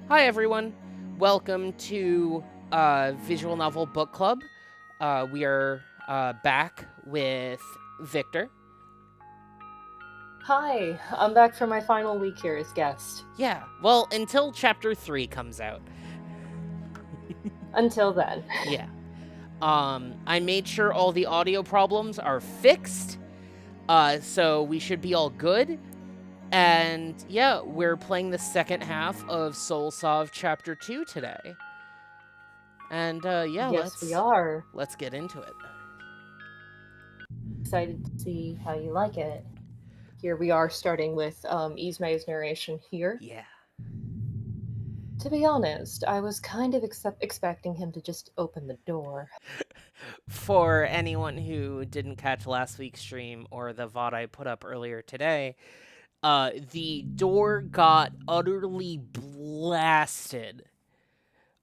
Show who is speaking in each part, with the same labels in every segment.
Speaker 1: Hi, everyone. Welcome to Visual Novel Book Club. We are back with Victor.
Speaker 2: Hi, I'm back for my final week here as guest.
Speaker 1: Yeah, well, until Chapter 3 comes out.
Speaker 2: Until then.
Speaker 1: Yeah. I made sure all the audio problems are fixed, so we should be all good. And yeah, we're playing the second half of Soul Sov Chapter 2 today. And yeah,
Speaker 2: Yes, we are.
Speaker 1: let's get into it.
Speaker 2: Excited to see how you like it. Here we are starting with Ismay's narration here.
Speaker 1: Yeah.
Speaker 2: To be honest, I was kind of expecting him to just open the door.
Speaker 1: For anyone who didn't catch last week's stream or the VOD I put up earlier today, the door got utterly blasted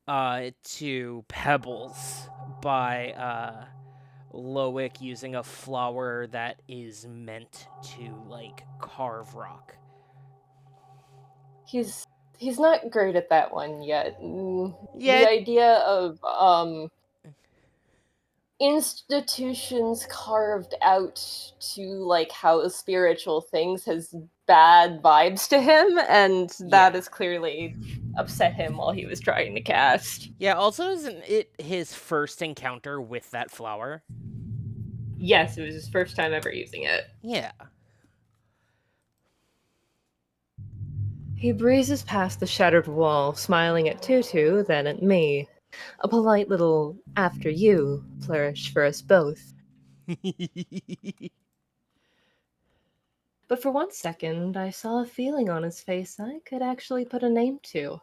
Speaker 1: to pebbles by Loic using a flower that is meant to like carve rock.
Speaker 2: He's not great at that one yet. The
Speaker 1: Yeah,
Speaker 2: idea of institutions carved out to like house spiritual things has bad vibes to him, and that
Speaker 1: yeah.
Speaker 2: has clearly upset him while he was trying to cast.
Speaker 1: Yeah, also isn't it his first encounter with that flower?
Speaker 2: Yes, it was his first time ever using it.
Speaker 1: Yeah.
Speaker 2: He breezes past the shattered wall, smiling at Tutu, then at me. A polite little after you flourish for us both. But for 1 second, I saw a feeling on his face I could actually put a name to.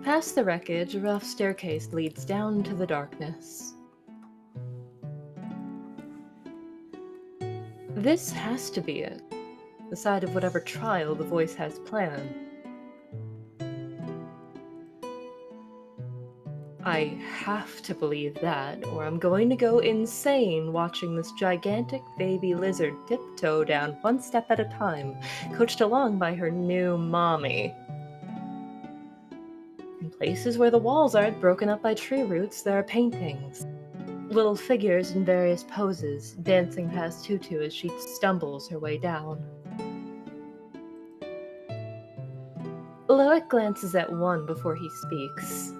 Speaker 2: Past the wreckage, a rough staircase leads down to the darkness. This has to be it. The side of whatever trial the voice has planned. I have to believe that, or I'm going to go insane watching this gigantic baby lizard tiptoe down one step at a time, coached along by her new mommy. In places where the walls aren't broken up by tree roots, there are paintings. Little figures in various poses, dancing past Tutu as she stumbles her way down. Loic glances at one before he speaks.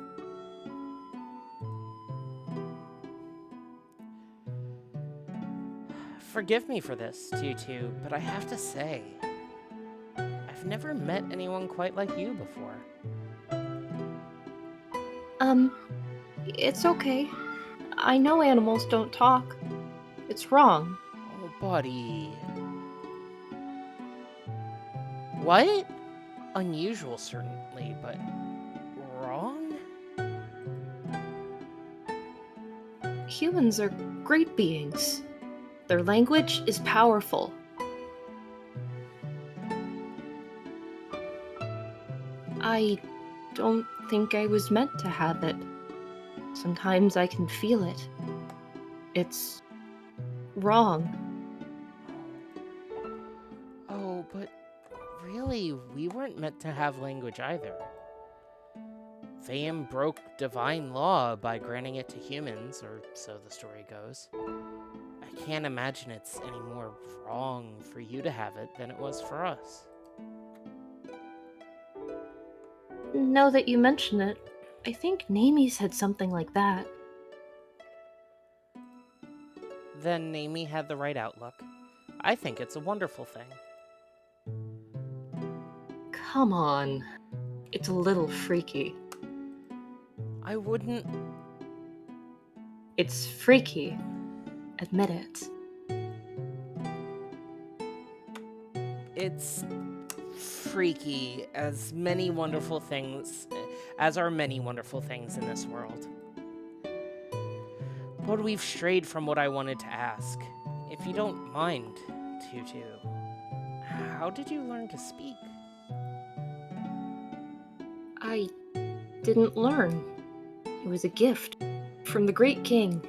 Speaker 1: Forgive me for this, Tutu, but I have to say, I've never met anyone quite like you before.
Speaker 2: It's okay. I know animals don't talk. It's wrong.
Speaker 1: Oh, buddy. What? Unusual, certainly, but wrong?
Speaker 2: Humans are great beings. Their language is powerful. I don't think I was meant to have it. Sometimes I can feel it. It's wrong.
Speaker 1: Oh, but really, we weren't meant to have language either. Vayam broke divine law by granting it to humans, or so the story goes. I can't imagine it's any more wrong for you to have it than it was for us.
Speaker 2: Now that you mention it, I think Nami said something like that.
Speaker 1: Then Nami had the right outlook. I think it's a wonderful thing.
Speaker 2: Come on. It's a little freaky.
Speaker 1: I wouldn't.
Speaker 2: It's freaky. Admit it.
Speaker 1: It's freaky as many wonderful things, as are many wonderful things in this world. But we've strayed from what I wanted to ask. If you don't mind, Tutu, how did you learn to speak?
Speaker 2: I didn't learn. It was a gift from the great king.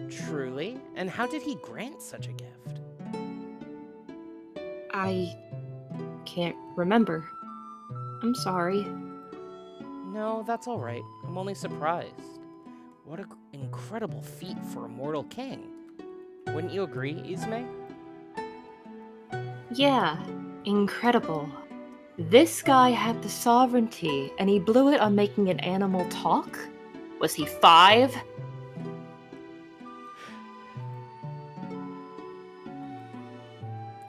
Speaker 1: Truly? And how did he grant such a gift?
Speaker 2: I can't remember. I'm sorry.
Speaker 1: No, that's all right. I'm only surprised. What an incredible feat for a mortal king. Wouldn't you agree, Ismay?
Speaker 2: Yeah, incredible. This guy had the sovereignty, and he blew it on making an animal talk? Was he 5?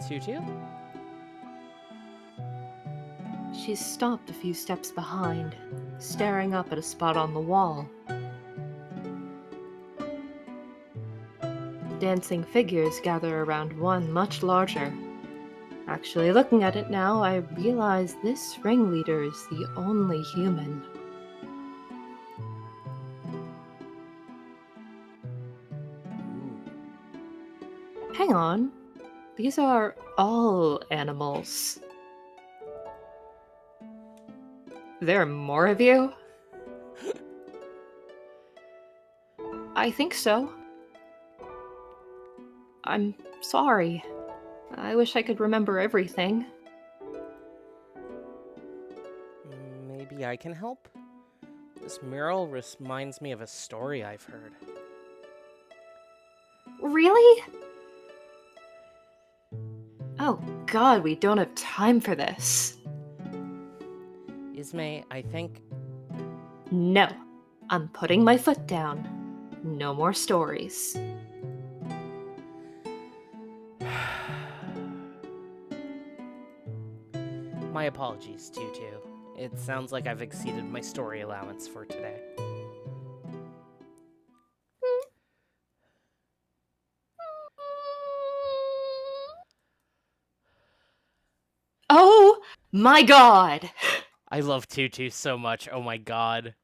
Speaker 1: Tutu?
Speaker 2: She stopped a few steps behind, staring up at a spot on the wall. Dancing figures gather around one much larger. Actually, looking at it now, I realize this ringleader is the only human. Hang on. These are all animals. There are more of you? I think so. I'm sorry. I wish I could remember everything.
Speaker 1: Maybe I can help? This mural reminds me of a story I've heard.
Speaker 2: Really? Oh god, we don't have time for this.
Speaker 1: Ismay, I think...
Speaker 2: No. I'm putting my foot down. No more stories.
Speaker 1: My apologies, Tutu. It sounds like I've exceeded my story allowance for today.
Speaker 2: Oh my god!
Speaker 1: I love Tutu so much, oh my god.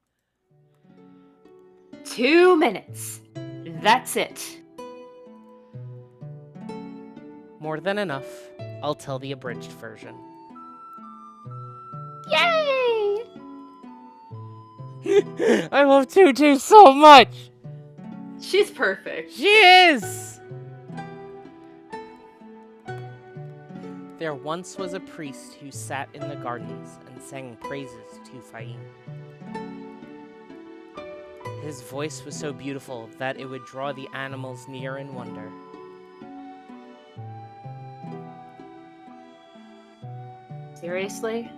Speaker 2: 2 minutes. That's it.
Speaker 1: More than enough. I'll tell the abridged version.
Speaker 2: Yay!
Speaker 1: I love Tutu so much!
Speaker 2: She's perfect.
Speaker 1: She is! There once was a priest who sat in the gardens and sang praises to Faim. His voice was so beautiful that it would draw the animals near in wonder.
Speaker 2: Seriously?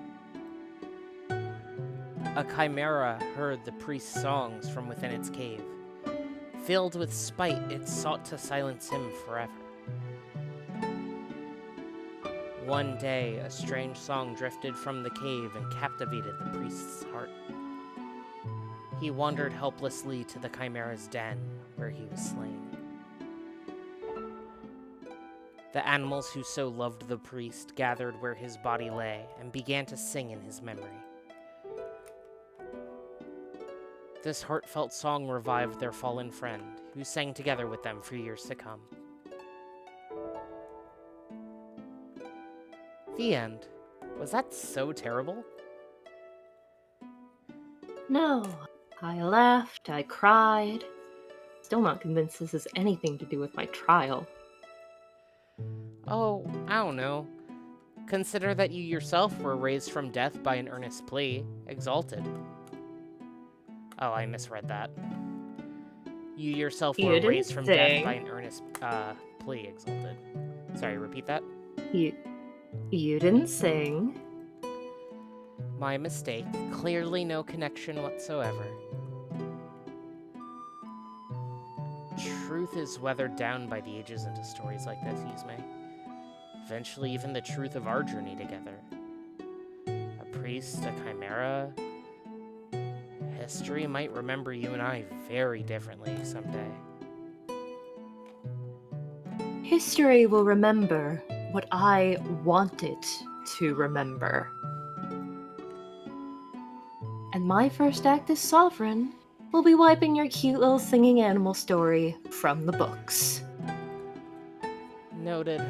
Speaker 1: A chimera heard the priest's songs from within its cave. Filled with spite, it sought to silence him forever. One day, a strange song drifted from the cave and captivated the priest's heart. He wandered helplessly to the chimera's den, where he was slain. The animals who so loved the priest gathered where his body lay and began to sing in his memory. This heartfelt song revived their fallen friend, who sang together with them for years to come. The end. Was that so terrible?
Speaker 2: No. I laughed, I cried. Still not convinced this has anything to do with my trial.
Speaker 1: Oh, I don't know. Consider that you yourself were raised from death by an earnest plea, exalted. Oh, I misread that. You yourself
Speaker 2: You
Speaker 1: were
Speaker 2: didn't
Speaker 1: raised from death
Speaker 2: sing.
Speaker 1: by an earnest plea, exalted. Sorry, repeat that?
Speaker 2: You didn't sing.
Speaker 1: My mistake. Clearly no connection whatsoever. Truth is weathered down by the ages into stories like this, Yusme. Eventually, even the truth of our journey together. A priest, a chimera. History might remember you and I very differently someday.
Speaker 2: History will remember what I want it to remember. And my first act as sovereign will be wiping your cute little singing animal story from the books.
Speaker 1: Noted.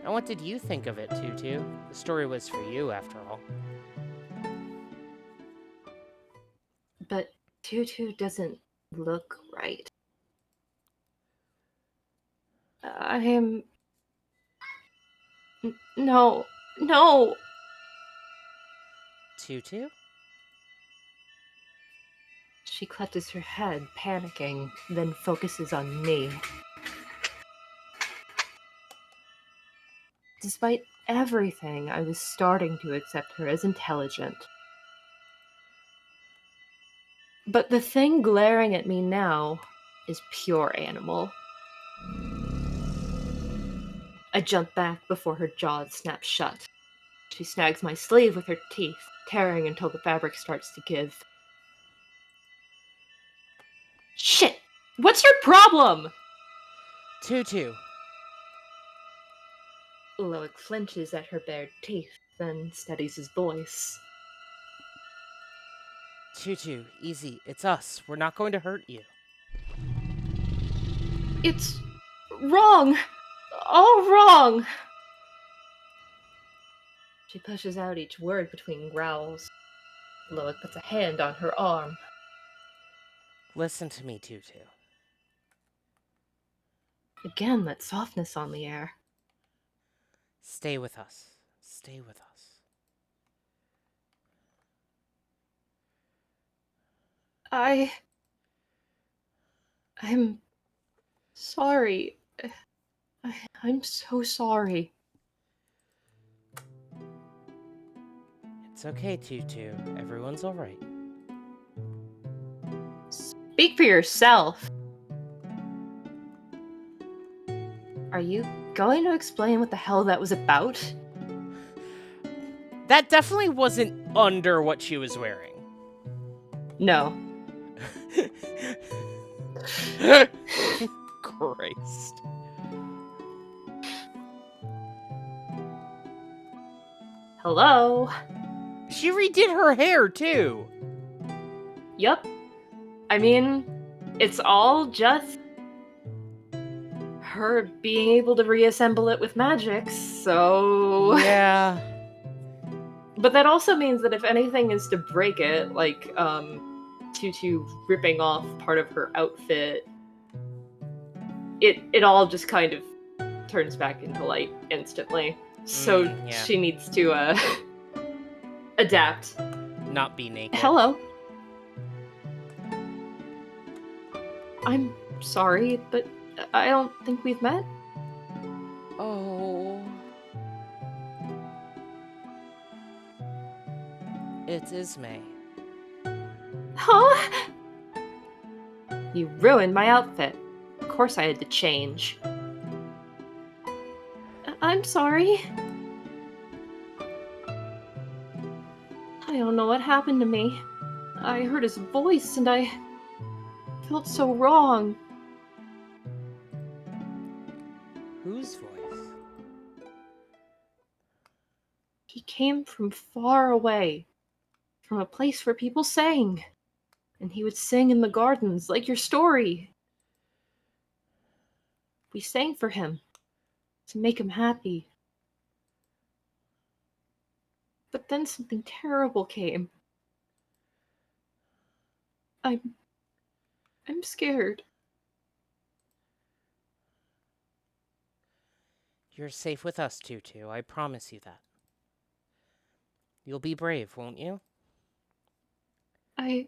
Speaker 1: And what did you think of it, Tutu? The story was for you, after all.
Speaker 2: But Tutu doesn't look right. I am. No, no!
Speaker 1: Tutu?
Speaker 2: She clutches her head, panicking, then focuses on me. Despite everything, I was starting to accept her as intelligent. But the thing glaring at me now is pure animal. I jump back before her jaws snap shut. She snags my sleeve with her teeth, tearing until the fabric starts to give. Shit! What's your problem?
Speaker 1: Tutu.
Speaker 2: Loic flinches at her bared teeth, then steadies his voice.
Speaker 1: Tutu, easy. It's us. We're not going to hurt you.
Speaker 2: It's wrong! All wrong! She pushes out each word between growls. Loic puts a hand on her arm.
Speaker 1: Listen to me, Tutu.
Speaker 2: Again, that softness on the air.
Speaker 1: Stay with us. Stay with us.
Speaker 2: I'm sorry. I'm so sorry.
Speaker 1: It's okay, Tutu. Everyone's alright.
Speaker 2: Speak for yourself. Are you going to explain what the hell that was about?
Speaker 1: That definitely wasn't under what she was wearing.
Speaker 2: No.
Speaker 1: Christ.
Speaker 2: Hello?
Speaker 1: She redid her hair, too.
Speaker 2: Yup. I mean, it's all just her being able to reassemble it with magic, so...
Speaker 1: Yeah.
Speaker 2: But that also means that if anything is to break it, like, Tutu ripping off part of her outfit, it all just kind of turns back into light instantly. So
Speaker 1: yeah.
Speaker 2: she needs to, adapt.
Speaker 1: Not be naked.
Speaker 2: Hello. I'm sorry, but I don't think we've met.
Speaker 1: Oh. It is May.
Speaker 2: Huh? You ruined my outfit. Of course I had to change. I'm sorry. I don't know what happened to me. I heard his voice and I felt so wrong.
Speaker 1: Whose voice?
Speaker 2: He came from far away, from a place where people sang. And he would sing in the gardens, like your story. We sang for him, to make him happy. But then something terrible came. I'm scared.
Speaker 1: You're safe with us, Tutu. I promise you that. You'll be brave, won't you?
Speaker 2: I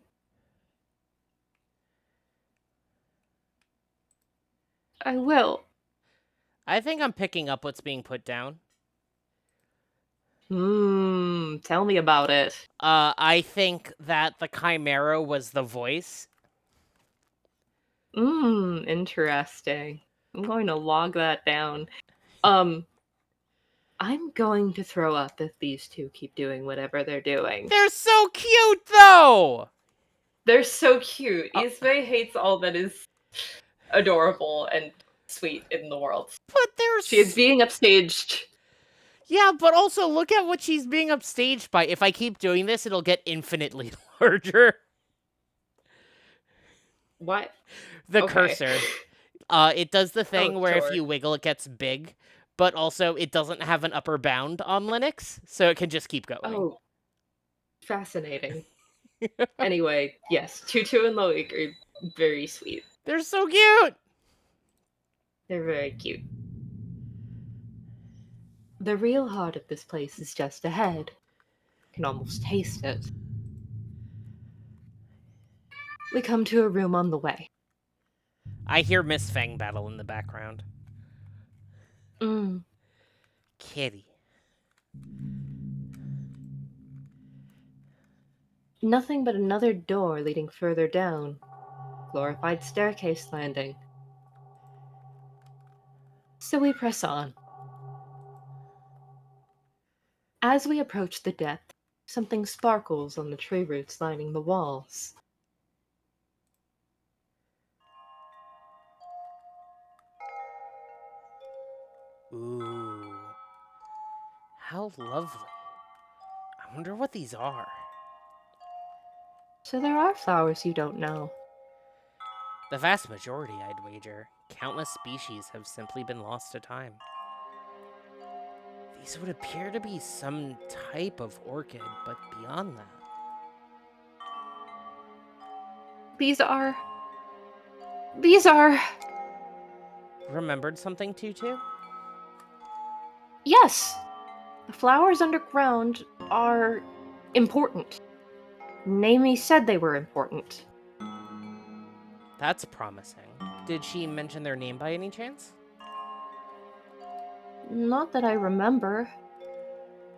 Speaker 2: will.
Speaker 1: I think I'm picking up what's being put down.
Speaker 2: Tell me about it.
Speaker 1: I think that the Chimera was the voice.
Speaker 2: Interesting. I'm going to log that down. I'm going to throw up if these two keep doing whatever they're doing.
Speaker 1: They're so cute, though!
Speaker 2: They're so cute. Ismay hates all that is adorable and sweet in the world.
Speaker 1: But they're
Speaker 2: She is being upstaged.
Speaker 1: Yeah, but also look at what she's being upstaged by. If I keep doing this, it'll get infinitely larger.
Speaker 2: What?
Speaker 1: The
Speaker 2: Okay.
Speaker 1: cursor. It does the thing where
Speaker 2: sure.
Speaker 1: if you wiggle, it gets big, but also it doesn't have an upper bound on Linux, so it can just keep going.
Speaker 2: Oh, fascinating. Anyway, yes, Tutu and Loic are very sweet.
Speaker 1: They're so cute!
Speaker 2: They're very cute. The real heart of this place is just ahead. I can almost taste it. We come to a room on the way.
Speaker 1: I hear Miss Fang battle in the background.
Speaker 2: Mm.
Speaker 1: Kitty.
Speaker 2: Nothing but another door leading further down. Glorified staircase landing. So we press on. As we approach the depth, something sparkles on the tree roots lining the walls.
Speaker 1: Ooh. How lovely. I wonder what these are.
Speaker 2: So there are flowers you don't know.
Speaker 1: The vast majority, I'd wager. Countless species have simply been lost to time. These would appear to be some type of orchid, but beyond that.
Speaker 2: These are. These are.
Speaker 1: Remembered something, Tutu?
Speaker 2: Yes! The flowers underground are important. Naomi said they were important.
Speaker 1: That's promising. Did she mention their name by any chance?
Speaker 2: Not that I remember.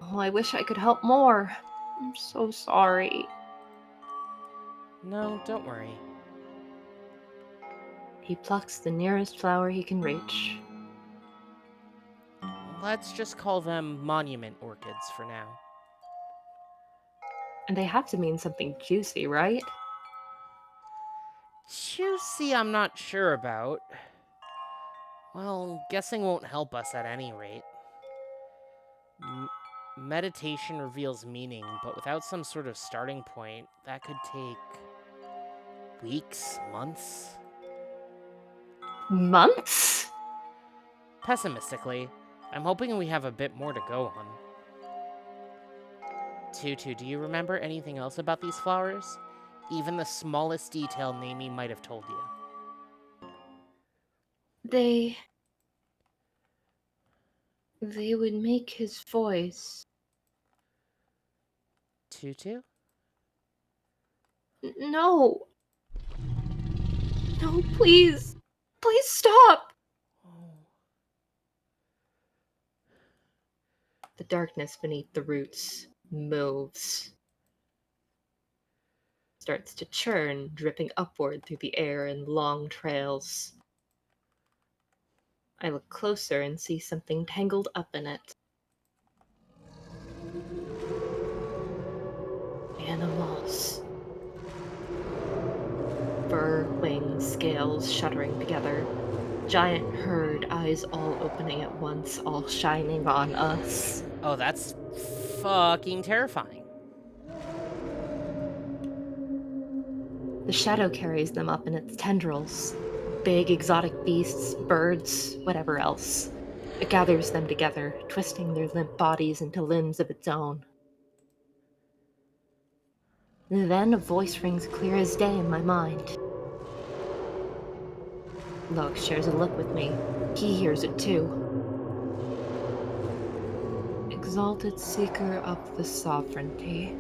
Speaker 2: Oh, I wish I could help more. I'm so sorry.
Speaker 1: No, don't worry.
Speaker 2: He plucks the nearest flower he can reach.
Speaker 1: Let's just call them monument orchids for now.
Speaker 2: And they have to mean something juicy, right?
Speaker 1: Juicy, I'm not sure about. Well, guessing won't help us at any rate. Meditation reveals meaning, but without some sort of starting point, that could take weeks, months.
Speaker 2: Months?
Speaker 1: Pessimistically, I'm hoping we have a bit more to go on. Tutu, do you remember anything else about these flowers? Even the smallest detail Naomi might have told you.
Speaker 2: They would make his voice.
Speaker 1: Tutu?
Speaker 2: No. No, please. Please stop.
Speaker 1: Oh.
Speaker 2: The darkness beneath the roots moves. Starts to churn, dripping upward through the air in long trails. I look closer and see something tangled up in it. Animals. Fur, wings, scales shuddering together. Giant herd, eyes all opening at once, all shining on us.
Speaker 1: Oh, that's fucking terrifying.
Speaker 2: The shadow carries them up in its tendrils. Big exotic beasts, birds, whatever else. It gathers them together, twisting their limp bodies into limbs of its own. Then a voice rings clear as day in my mind. Log shares a look with me. He hears it too. Exalted seeker of the sovereignty.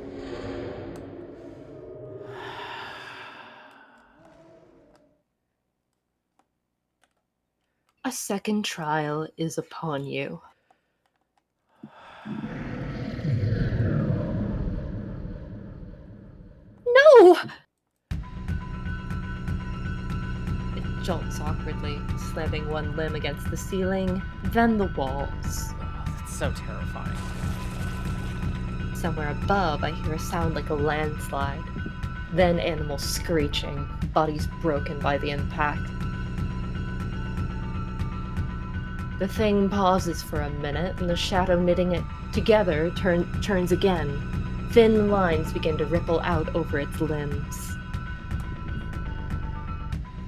Speaker 2: A second trial is upon you. No! It jolts awkwardly, slamming one limb against the ceiling, then the walls.
Speaker 1: Oh, that's so terrifying.
Speaker 2: Somewhere above, I hear a sound like a landslide. Then animals screeching, bodies broken by the impact. The thing pauses for a minute, and the shadow knitting it together turns again. Thin lines begin to ripple out over its limbs.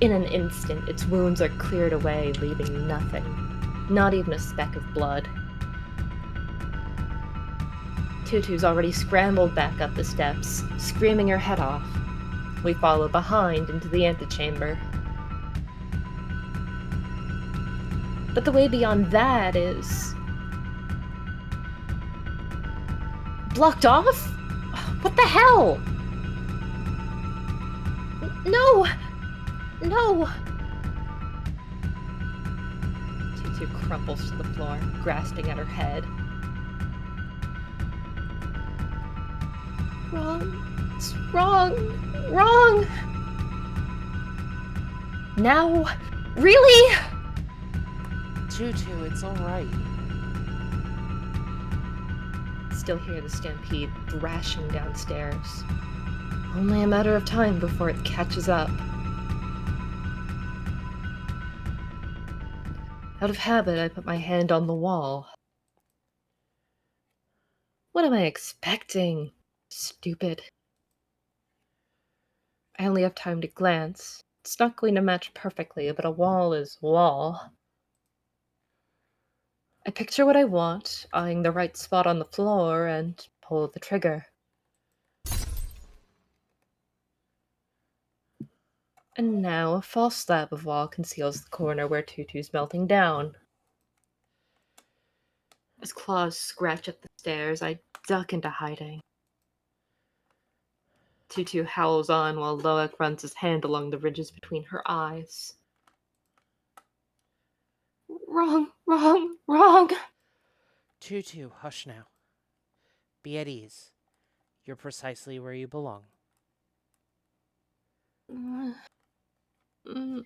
Speaker 2: In an instant, its wounds are cleared away, leaving nothing. Not even a speck of blood. Tutu's already scrambled back up the steps, screaming her head off. We follow behind into the antechamber. But the way beyond that is blocked off? What the hell? No! No! Tutu crumples to the floor, grasping at her head. Wrong. It's wrong. Wrong! Now? Really?
Speaker 1: Tutu, it's alright.
Speaker 2: Still hear the stampede thrashing downstairs. Only a matter of time before it catches up. Out of habit, I put my hand on the wall. What am I expecting? Stupid. I only have time to glance. It's not going to match perfectly, but a wall is a wall. I picture what I want, eyeing the right spot on the floor, and pull the trigger. And now a false slab of wall conceals the corner where Tutu's melting down. As claws scratch at the stairs, I duck into hiding. Tutu howls on while Loic runs his hand along the ridges between her eyes. Wrong, wrong, wrong!
Speaker 1: Tutu, hush now. Be at ease. You're precisely where you belong.
Speaker 2: And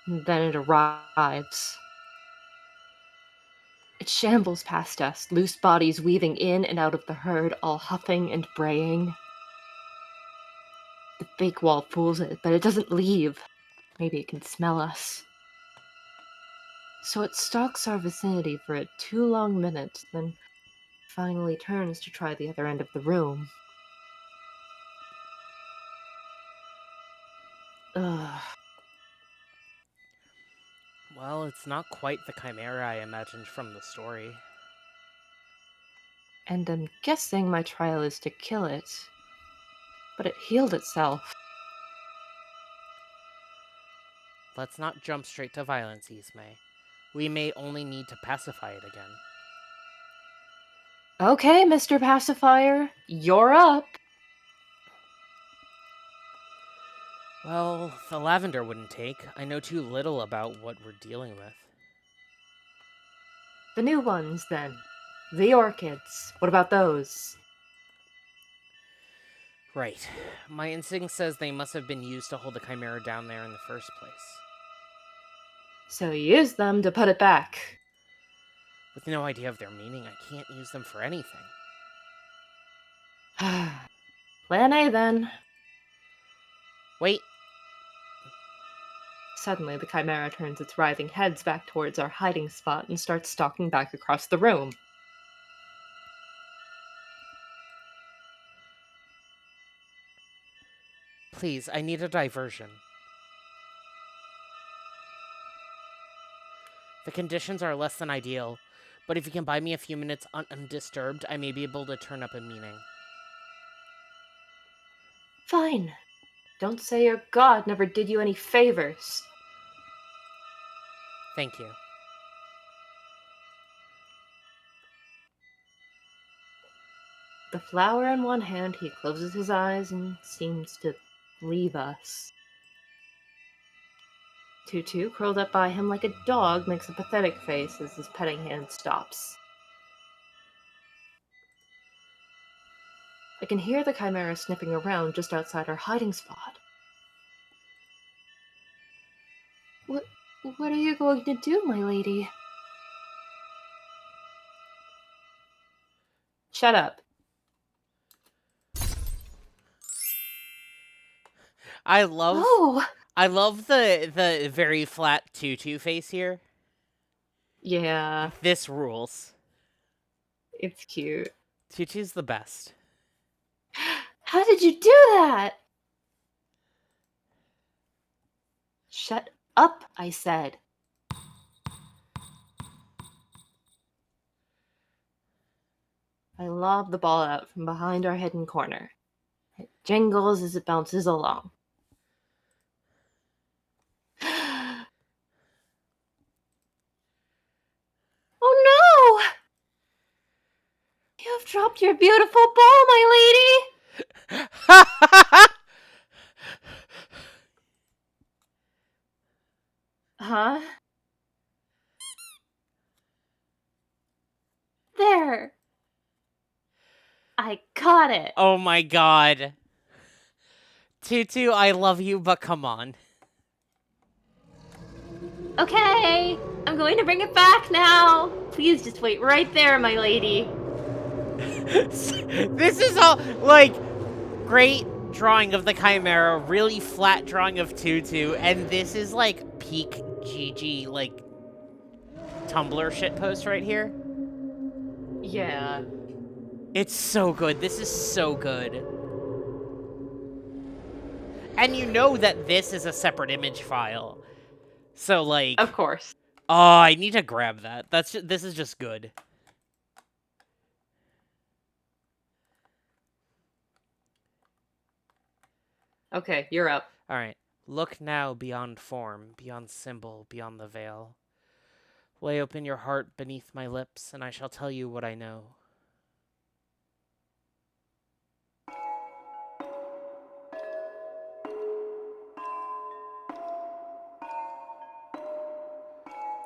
Speaker 2: then it arrives. It shambles past us, loose bodies weaving in and out of the herd, all huffing and braying. The fake wall fools it, but it doesn't leave. Maybe it can smell us. So it stalks our vicinity for 2 long minutes, then finally turns to try the other end of the room. Ugh.
Speaker 1: Well, it's not quite the Chimera I imagined from the story.
Speaker 2: And I'm guessing my trial is to kill it. But it healed itself.
Speaker 1: Let's not jump straight to violence, Ismay. We may only need to pacify it again.
Speaker 2: Okay, Mr. Pacifier, you're up.
Speaker 1: Well, the lavender wouldn't take. I know too little about what we're dealing with.
Speaker 2: The new ones, then. The orchids. What about those?
Speaker 1: Right. My instinct says they must have been used to hold the Chimera down there in the first place.
Speaker 2: So you use them to put it back.
Speaker 1: With no idea of their meaning, I can't use them for anything.
Speaker 2: Plan A, then.
Speaker 1: Wait.
Speaker 2: Suddenly, the Chimera turns its writhing heads back towards our hiding spot and starts stalking back across the room.
Speaker 1: Please, I need a diversion. The conditions are less than ideal, but if you can buy me a few minutes undisturbed, I may be able to turn up a meaning.
Speaker 2: Fine. Don't say your god never did you any favors.
Speaker 1: Thank you.
Speaker 2: The flower in one hand, he closes his eyes and seems to leave us. Tutu, curled up by him like a dog, makes a pathetic face as his petting hand stops. I can hear the Chimera sniffing around just outside our hiding spot. What are you going to do, my lady? Shut up.
Speaker 1: I love
Speaker 2: Oh!
Speaker 1: the very flat tutu face here.
Speaker 2: Yeah,
Speaker 1: This rules.
Speaker 2: it's cute.
Speaker 1: Tutu's the best.
Speaker 2: How did you do that? Shut up, I said. I lob the ball out from behind our hidden corner. It jingles as it bounces along. You've dropped your beautiful ball, my lady! Huh? There! I caught it!
Speaker 1: Oh my god. Tutu, I love you, but come on.
Speaker 2: Okay! I'm going to bring it back now! Please just wait right there, my lady.
Speaker 1: This is all, like, great drawing of the Chimera, really flat drawing of Tutu, and this is, like, peak GG, like, Tumblr shitpost right here.
Speaker 2: Yeah.
Speaker 1: It's so good. This is so good. And you know that this is a separate image file. So, like,
Speaker 2: Of course.
Speaker 1: oh, I need to grab that. This is just good.
Speaker 2: Okay, you're up.
Speaker 1: All right. Look now beyond form, beyond symbol, beyond the veil. Lay open your heart beneath my lips, and I shall tell you what I know.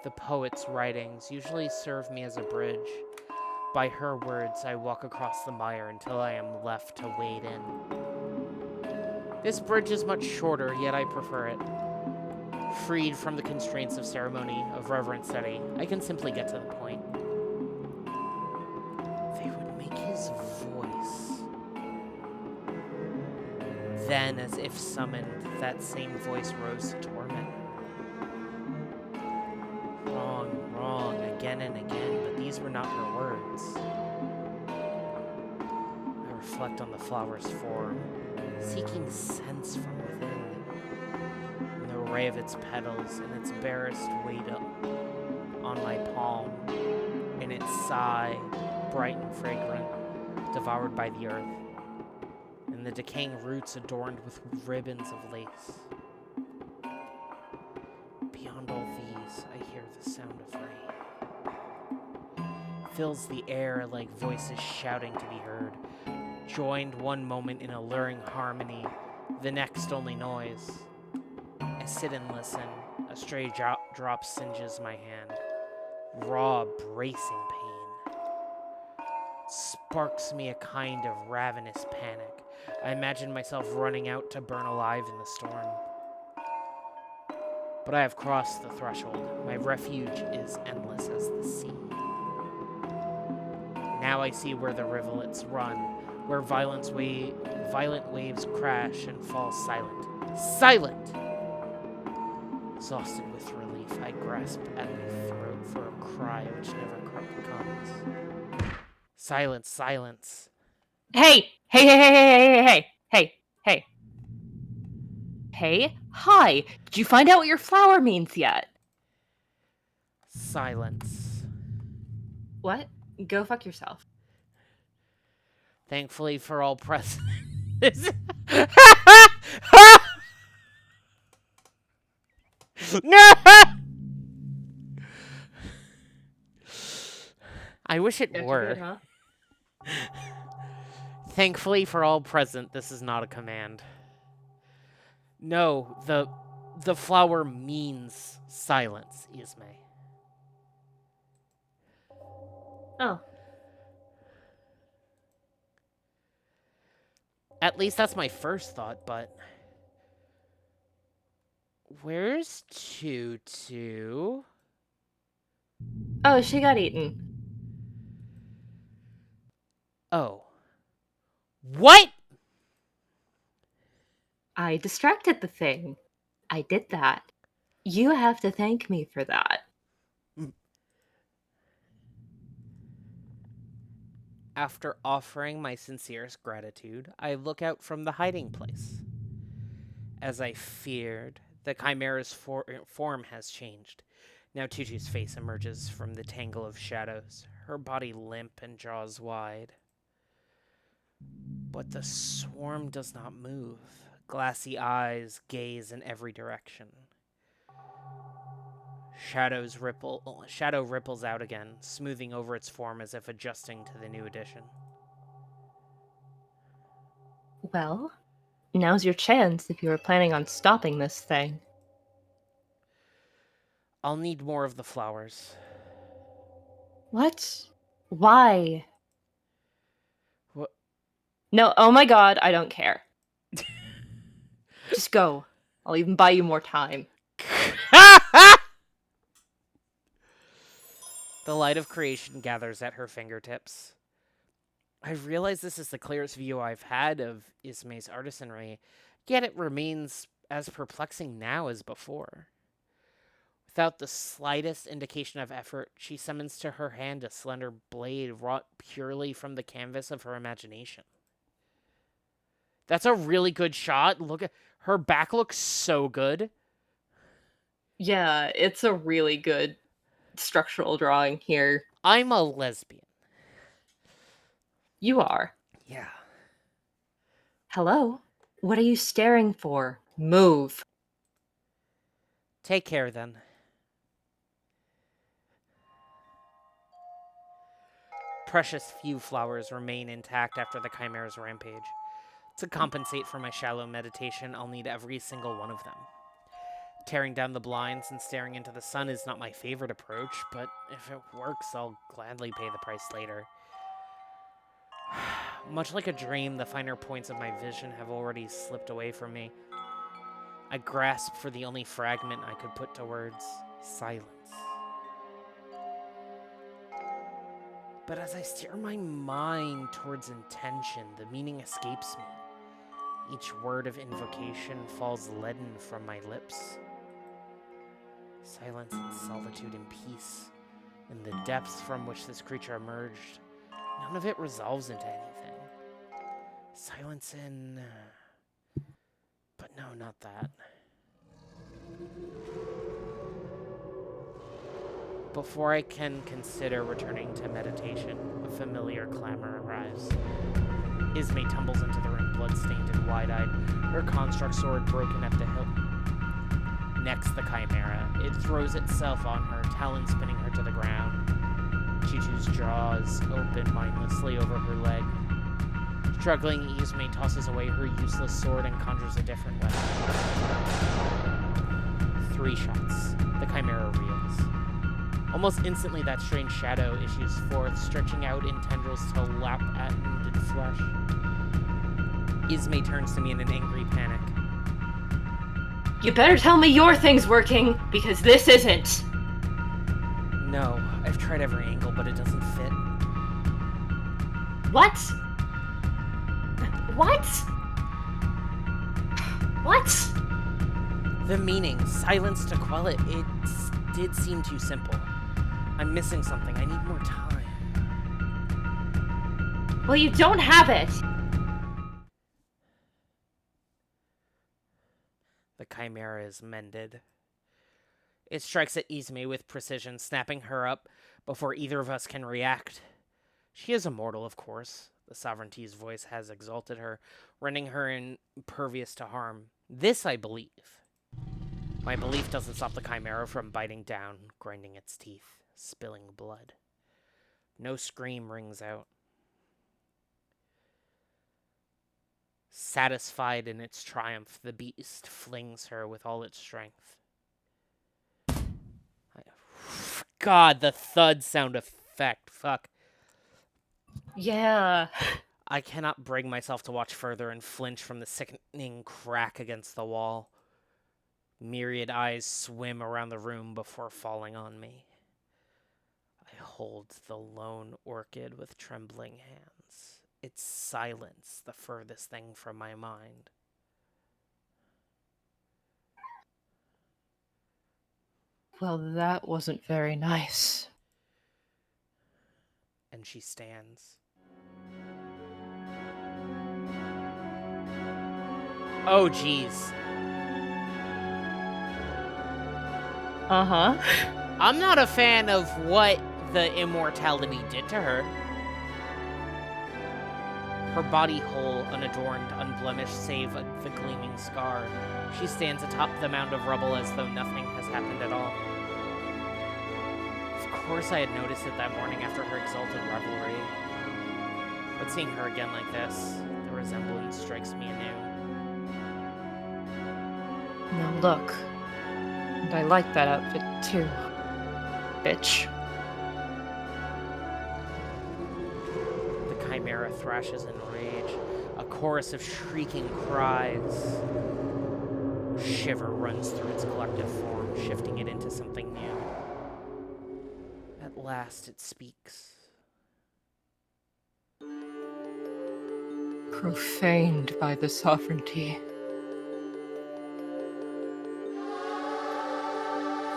Speaker 1: The poet's writings usually serve me as a bridge. By her words, I walk across the mire until I am left to wade in. This bridge is much shorter, yet I prefer it. Freed from the constraints of ceremony, of reverent study, I can simply get to the point. They would make his voice. Then, as if summoned, that same voice rose to torment. Wrong, wrong, again and again, but these were not her words. I reflect on the flower's form, seeking sense from within. In the array of its petals, in its barest weight on my palm, in its sigh, bright and fragrant, devoured by the earth, and the decaying roots adorned with ribbons of lace. Beyond all these, I hear the sound of rain. Fills the air like voices shouting to be heard, joined one moment in alluring harmony, the next only noise. I sit and listen. A stray drop singes my hand. Raw, bracing pain. Sparks me a kind of ravenous panic. I imagine myself running out to burn alive in the storm. But I have crossed the threshold. My refuge is endless as the sea. Now I see where the rivulets run, where violent waves crash and fall silent. Silent! Exhausted with relief, I grasp at my throat for a cry which never comes. Silence, silence.
Speaker 2: Hey! Hey, hey, hey, hey, hey, hey, hey, hey. Hey, hi. Did you find out what your flower means yet?
Speaker 1: Silence.
Speaker 2: What? Go fuck yourself.
Speaker 1: Thankfully for all present. No! I wish it were.
Speaker 2: Good, huh?
Speaker 1: Thankfully for all present, this is not a command. No, the flower means silence, Isme.
Speaker 2: Oh.
Speaker 1: At least that's my first thought, but where's Tutu?
Speaker 2: Oh, she got eaten.
Speaker 1: Oh. What?
Speaker 2: I distracted the thing. I did that. You have to thank me for that.
Speaker 1: After offering my sincerest gratitude, I look out from the hiding place. As I feared, the Chimera's form has changed. Now Tutu's face emerges from the tangle of shadows, her body limp and jaws wide. But the swarm does not move. Glassy eyes gaze in every direction. Shadow ripples out again, smoothing over its form as if adjusting to the new addition.
Speaker 2: Well, now's your chance if you are planning on stopping this thing.
Speaker 1: I'll need more of the flowers.
Speaker 2: What? Why?
Speaker 1: What?
Speaker 2: No, oh my god, I don't care. Just go. I'll even buy you more time.
Speaker 1: The light of creation gathers at her fingertips. I realize this is the clearest view I've had of Ismay's artisanry, yet it remains as perplexing now as before. Without the slightest indication of effort, she summons to her hand a slender blade wrought purely from the canvas of her imagination. That's a really good shot. Look at her back looks so good.
Speaker 2: Yeah, it's a really good structural drawing here.
Speaker 1: I'm a lesbian.
Speaker 2: You are.
Speaker 1: Yeah.
Speaker 2: Hello? What are you staring for? Move.
Speaker 1: Take care then. Precious few flowers remain intact after the Chimera's rampage. To compensate for my shallow meditation, I'll need every single one of them. Tearing down the blinds and staring into the sun is not my favorite approach, but if it works, I'll gladly pay the price later. Much like a dream, the finer points of my vision have already slipped away from me. I grasp for the only fragment I could put to words: silence. But as I steer my mind towards intention, the meaning escapes me. Each word of invocation falls leaden from my lips. Silence and solitude and peace. In the depths from which this creature emerged, none of it resolves into anything. Silence and... But no, not that. Before I can consider returning to meditation, a familiar clamor arrives. Ismay tumbles into the room, blood-stained and wide-eyed, her construct sword broken at the hilt. Next, the Chimera. It throws itself on her, talons spinning her to the ground. Chitu's jaws open mindlessly over her leg. Struggling, Ismay tosses away her useless sword and conjures a different weapon. 3 shots. The Chimera reels. Almost instantly, that strange shadow issues forth, stretching out in tendrils to lap at wounded flesh. Ismay turns to me in an angry panic.
Speaker 2: You better tell me your thing's working, because this isn't.
Speaker 1: No, I've tried every angle, but it doesn't fit.
Speaker 2: What? What? What?
Speaker 1: The meaning, silence to quell it, did seem too simple. I'm missing something. I need more time.
Speaker 2: Well, you don't have it.
Speaker 1: The Chimera is mended. It strikes at Ismay with precision, snapping her up before either of us can react. She is immortal, of course. The Sovereignty's voice has exalted her, rendering her impervious to harm. This I believe. My belief doesn't stop the Chimera from biting down, grinding its teeth, spilling blood. No scream rings out. Satisfied in its triumph, the beast flings her with all its strength. God, the thud sound effect. Fuck.
Speaker 2: Yeah.
Speaker 1: I cannot bring myself to watch further and flinch from the sickening crack against the wall. Myriad eyes swim around the room before falling on me. I hold the lone orchid with trembling hands. Its silence the furthest thing from my mind.
Speaker 2: Well, that wasn't very nice.
Speaker 1: And she stands. Oh, jeez.
Speaker 2: Uh-huh.
Speaker 1: I'm not a fan of what the immortality did to her. Her body whole, unadorned, unblemished, save the gleaming scar. She stands atop the mound of rubble as though nothing has happened at all. Of course I had noticed it that morning after her exalted revelry. But seeing her again like this, the resemblance strikes me anew.
Speaker 2: Now look. And I like that outfit too. Bitch.
Speaker 1: The Chimera thrashes in rage. A chorus of shrieking cries. A shiver runs through its collective form, shifting it into something new. At last it speaks.
Speaker 2: Profaned by the sovereignty.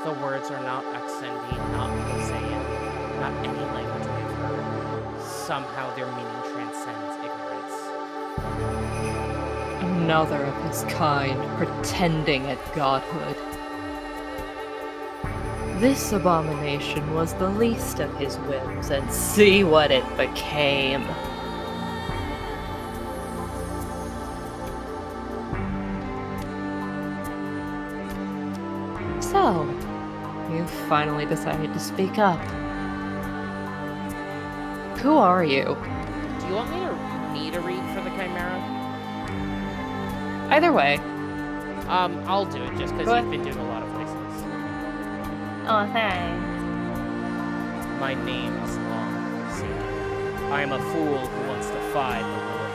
Speaker 1: The words are not Aksendi, not Hossein, not any language we've heard. Somehow their meaning transcends ignorance.
Speaker 2: Another of his kind, pretending at godhood. This abomination was the least of his whims, and see what it became. So, you finally decided to speak up. Who are you?
Speaker 1: Do you want me to read for the Chimera?
Speaker 2: Either way.
Speaker 1: I'll do it just because
Speaker 2: Go
Speaker 1: you've
Speaker 2: ahead.
Speaker 1: been doing a lot of voices.
Speaker 2: Oh, thanks.
Speaker 1: My name is Long. See, I am a fool who wants to defy the will of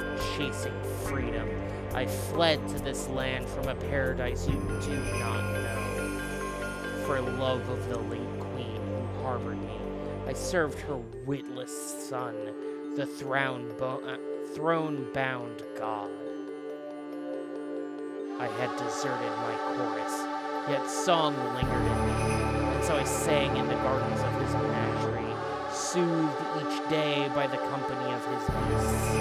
Speaker 1: order. Chasing freedom, I fled to this land from a paradise you do not know. For love of the late queen who harbored me, I served her witless son, the throne-bound god. I had deserted my chorus, yet song lingered in me, and so I sang in the gardens of his menagerie, soothed each day by the company of his beasts.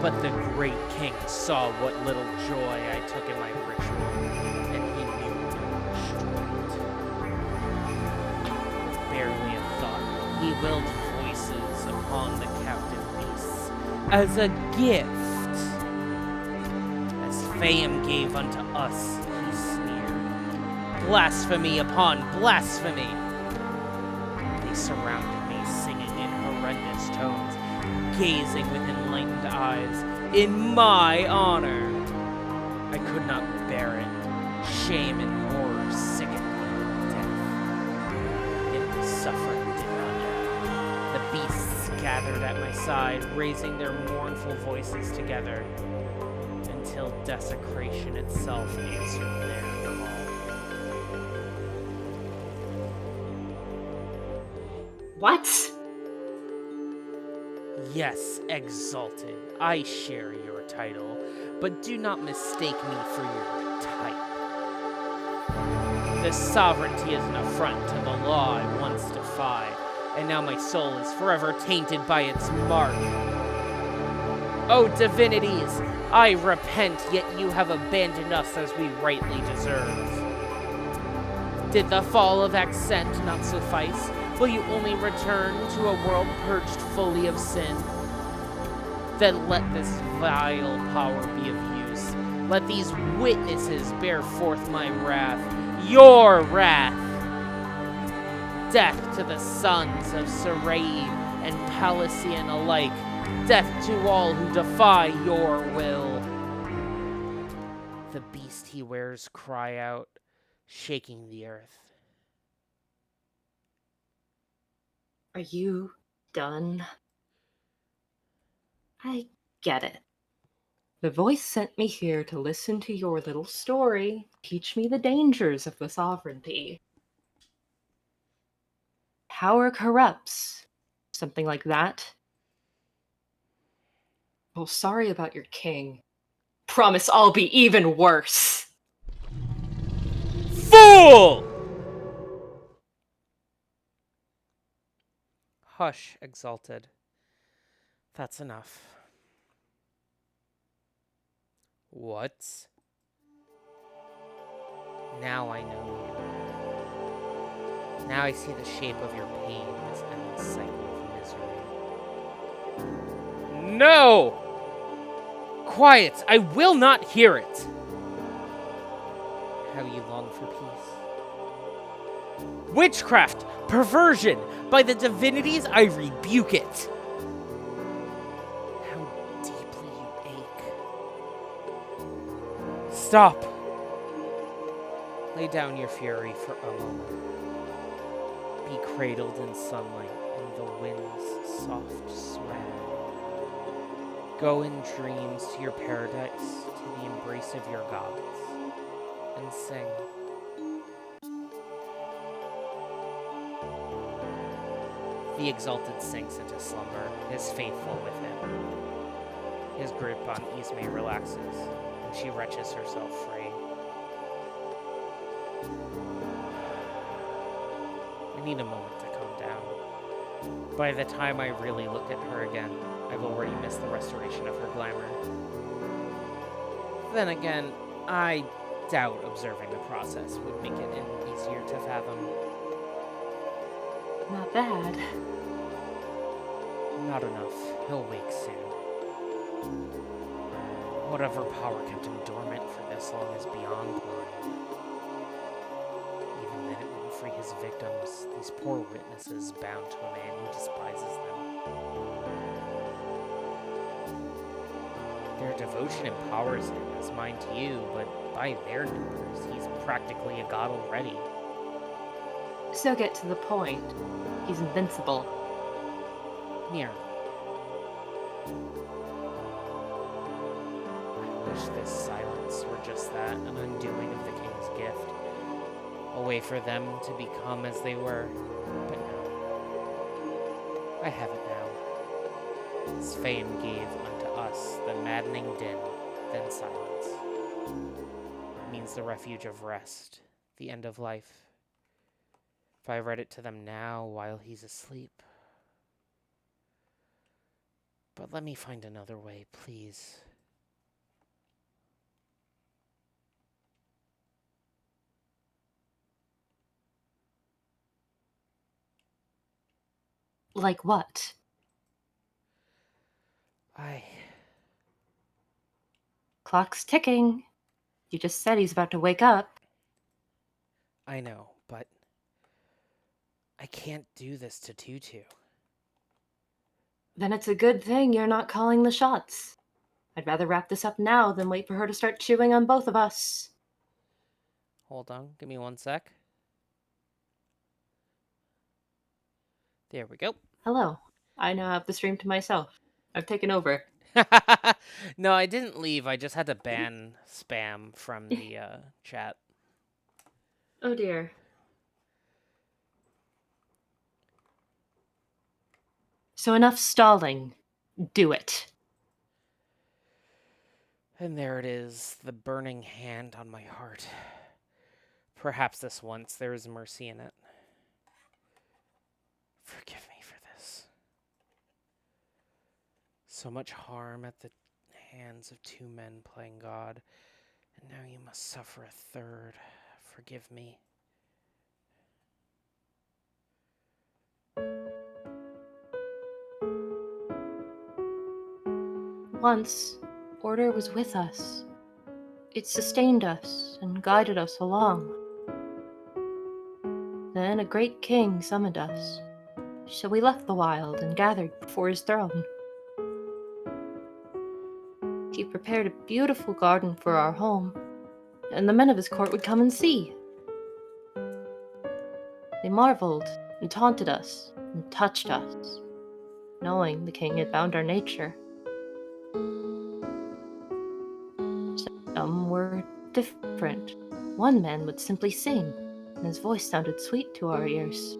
Speaker 1: But the great king saw what little joy I took in my ritual, and he knew no restraint. With barely a thought, he willed voices upon the captive beasts as a gift. As Fame gave unto us, he sneered. Blasphemy upon blasphemy! They surrounded me, singing in horrendous tones, gazing with enlightened eyes, in my honor. I could not bear it. Shame and horror sickened me to death. Yet my suffering did not end. The beasts gathered at my side, raising their mournful voices together, until desecration itself answered their call.
Speaker 2: What?
Speaker 1: Yes, exalted, I share your title, but do not mistake me for your type. This sovereignty is an affront to the law I once defied, and now my soul is forever tainted by its mark. O divinities, I repent, yet you have abandoned us as we rightly deserve. Did the fall of Accent not suffice? Will you only return to a world purged fully of sin? Then let this vile power be of use. Let these witnesses bear forth my wrath, your wrath. Death to the sons of Sarai and Palasian alike. Death to all who defy your will. The beast he wears cry out, shaking the earth.
Speaker 2: Are you done? I get it. The voice sent me here to listen to your little story, teach me the dangers of the sovereignty. Power corrupts. Something like that. Well, sorry about your king. Promise I'll be even worse.
Speaker 1: Fool! Hush, exalted. That's enough. What? Now I know you. Now I see the shape of your pain, this endless cycle of misery. No! Quiet! I will not hear it! How you long for peace. Witchcraft! Perversion! By the divinities, I rebuke it. How deeply you ache. Stop. Lay down your fury for a moment. Be cradled in sunlight and the wind's soft sway. Go in dreams to your paradise, to the embrace of your gods, and sing. The exalted sinks into slumber, his faithful with him. His grip on Ismay relaxes, and she wrenches herself free. I need a moment to calm down. By the time I really look at her again, I've already missed the restoration of her glamour. Then again, I doubt observing the process would make it any easier to fathom.
Speaker 2: Not bad.
Speaker 1: Not enough. He'll wake soon. Whatever power kept him dormant for this long is beyond mine. Even then, it wouldn't free his victims, these poor witnesses bound to a man who despises them. Their devotion empowers him as mine to you, but by their numbers, he's practically a god already.
Speaker 2: So get to the point. He's invincible.
Speaker 1: Nearly. I wish this silence were just that, an undoing of the king's gift. A way for them to become as they were. But no. I have it now. His fame gave unto us the maddening din, then silence. It means the refuge of rest, the end of life. If I read it to them now while he's asleep. But let me find another way, please.
Speaker 2: Like what? Clock's ticking. You just said he's about to wake up.
Speaker 1: I know, but I can't do this to Tutu.
Speaker 2: Then it's a good thing you're not calling the shots. I'd rather wrap this up now than wait for her to start chewing on both of us.
Speaker 1: Hold on, give me 1 sec. There we go.
Speaker 2: Hello. I now have the stream to myself. I've taken over.
Speaker 1: No, I didn't leave. I just had to ban spam from the chat.
Speaker 2: Oh dear. So enough stalling. Do it.
Speaker 1: And there it is, the burning hand on my heart. Perhaps this once there is mercy in it. Forgive me for this. So much harm at the hands of 2 men playing God, and now you must suffer a third. Forgive me.
Speaker 2: Once, order was with us. It sustained us and guided us along. Then a great king summoned us, so we left the wild and gathered before his throne. He prepared a beautiful garden for our home, and the men of his court would come and see. They marveled and taunted us and touched us, knowing the king had bound our nature. Some were different. One man would simply sing, and his voice sounded sweet to our ears.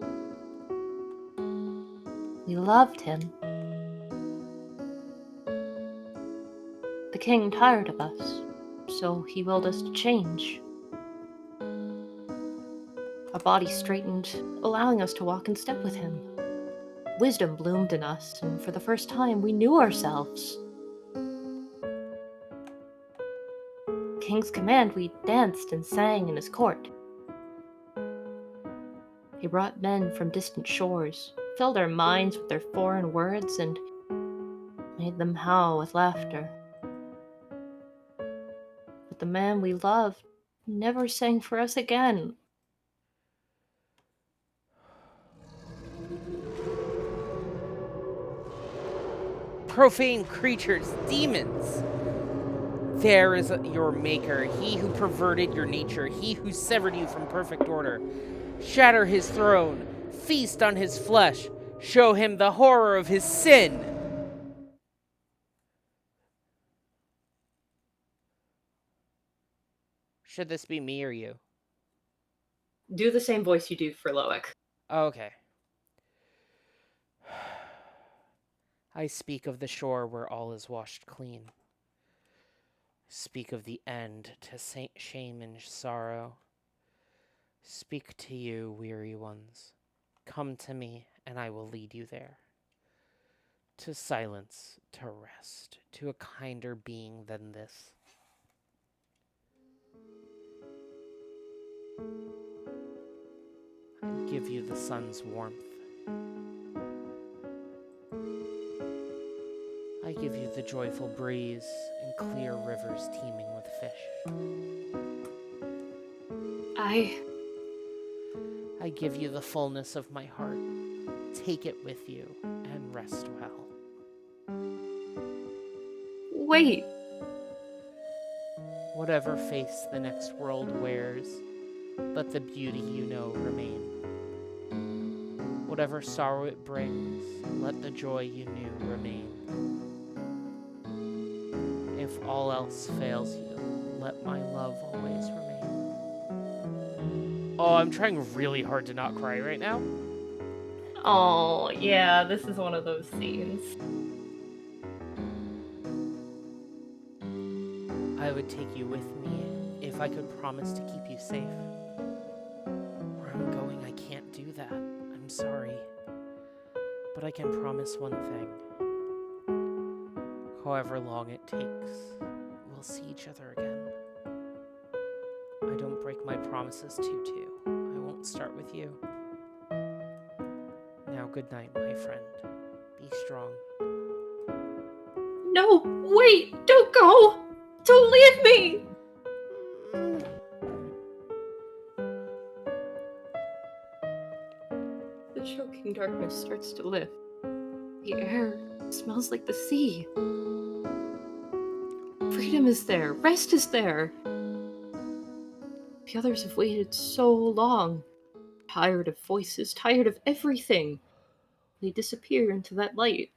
Speaker 2: We loved him. The king tired of us, so he willed us to change. Our bodies straightened, allowing us to walk in step with him. Wisdom bloomed in us, and for the first time we knew ourselves. King's command, we danced and sang in his court. He brought men from distant shores, filled our minds with their foreign words, and made them howl with laughter. But the man we loved never sang for us again.
Speaker 1: profane creatures, demons. There is your maker, he who perverted your nature, he who severed you from perfect order. Shatter his throne, feast on his flesh, show him the horror of his sin. Should this be me or you?
Speaker 2: Do the same voice you do for Loic.
Speaker 1: Okay. I speak of the shore where all is washed clean. Speak of the end to shame and sorrow. Speak to you, weary ones. Come to me, and I will lead you there. To silence, to rest, to a kinder being than this. I give you the sun's warmth. I give you the joyful breeze and clear rivers teeming with fish. I give you the fullness of my heart. Take it with you and rest well.
Speaker 2: Wait.
Speaker 1: Whatever face the next world wears, let the beauty you know remain. Whatever sorrow it brings, let the joy you knew remain. If all else fails you, let my love always remain. Oh, I'm trying really hard to not cry right now.
Speaker 2: Oh, yeah, this is one of those scenes.
Speaker 1: I would take you with me if I could promise to keep you safe. Where I'm going, I can't do that. I'm sorry. But I can promise one thing. However long it takes, we'll see each other again. I don't break my promises, Tutu. I won't start with you. Now, good night, my friend. Be strong.
Speaker 2: No, wait! Don't go! Don't leave me! The choking darkness starts to lift. The air smells like the sea. Freedom is there. Rest is there. The others have waited so long. Tired of voices, tired of everything. They disappear into that light.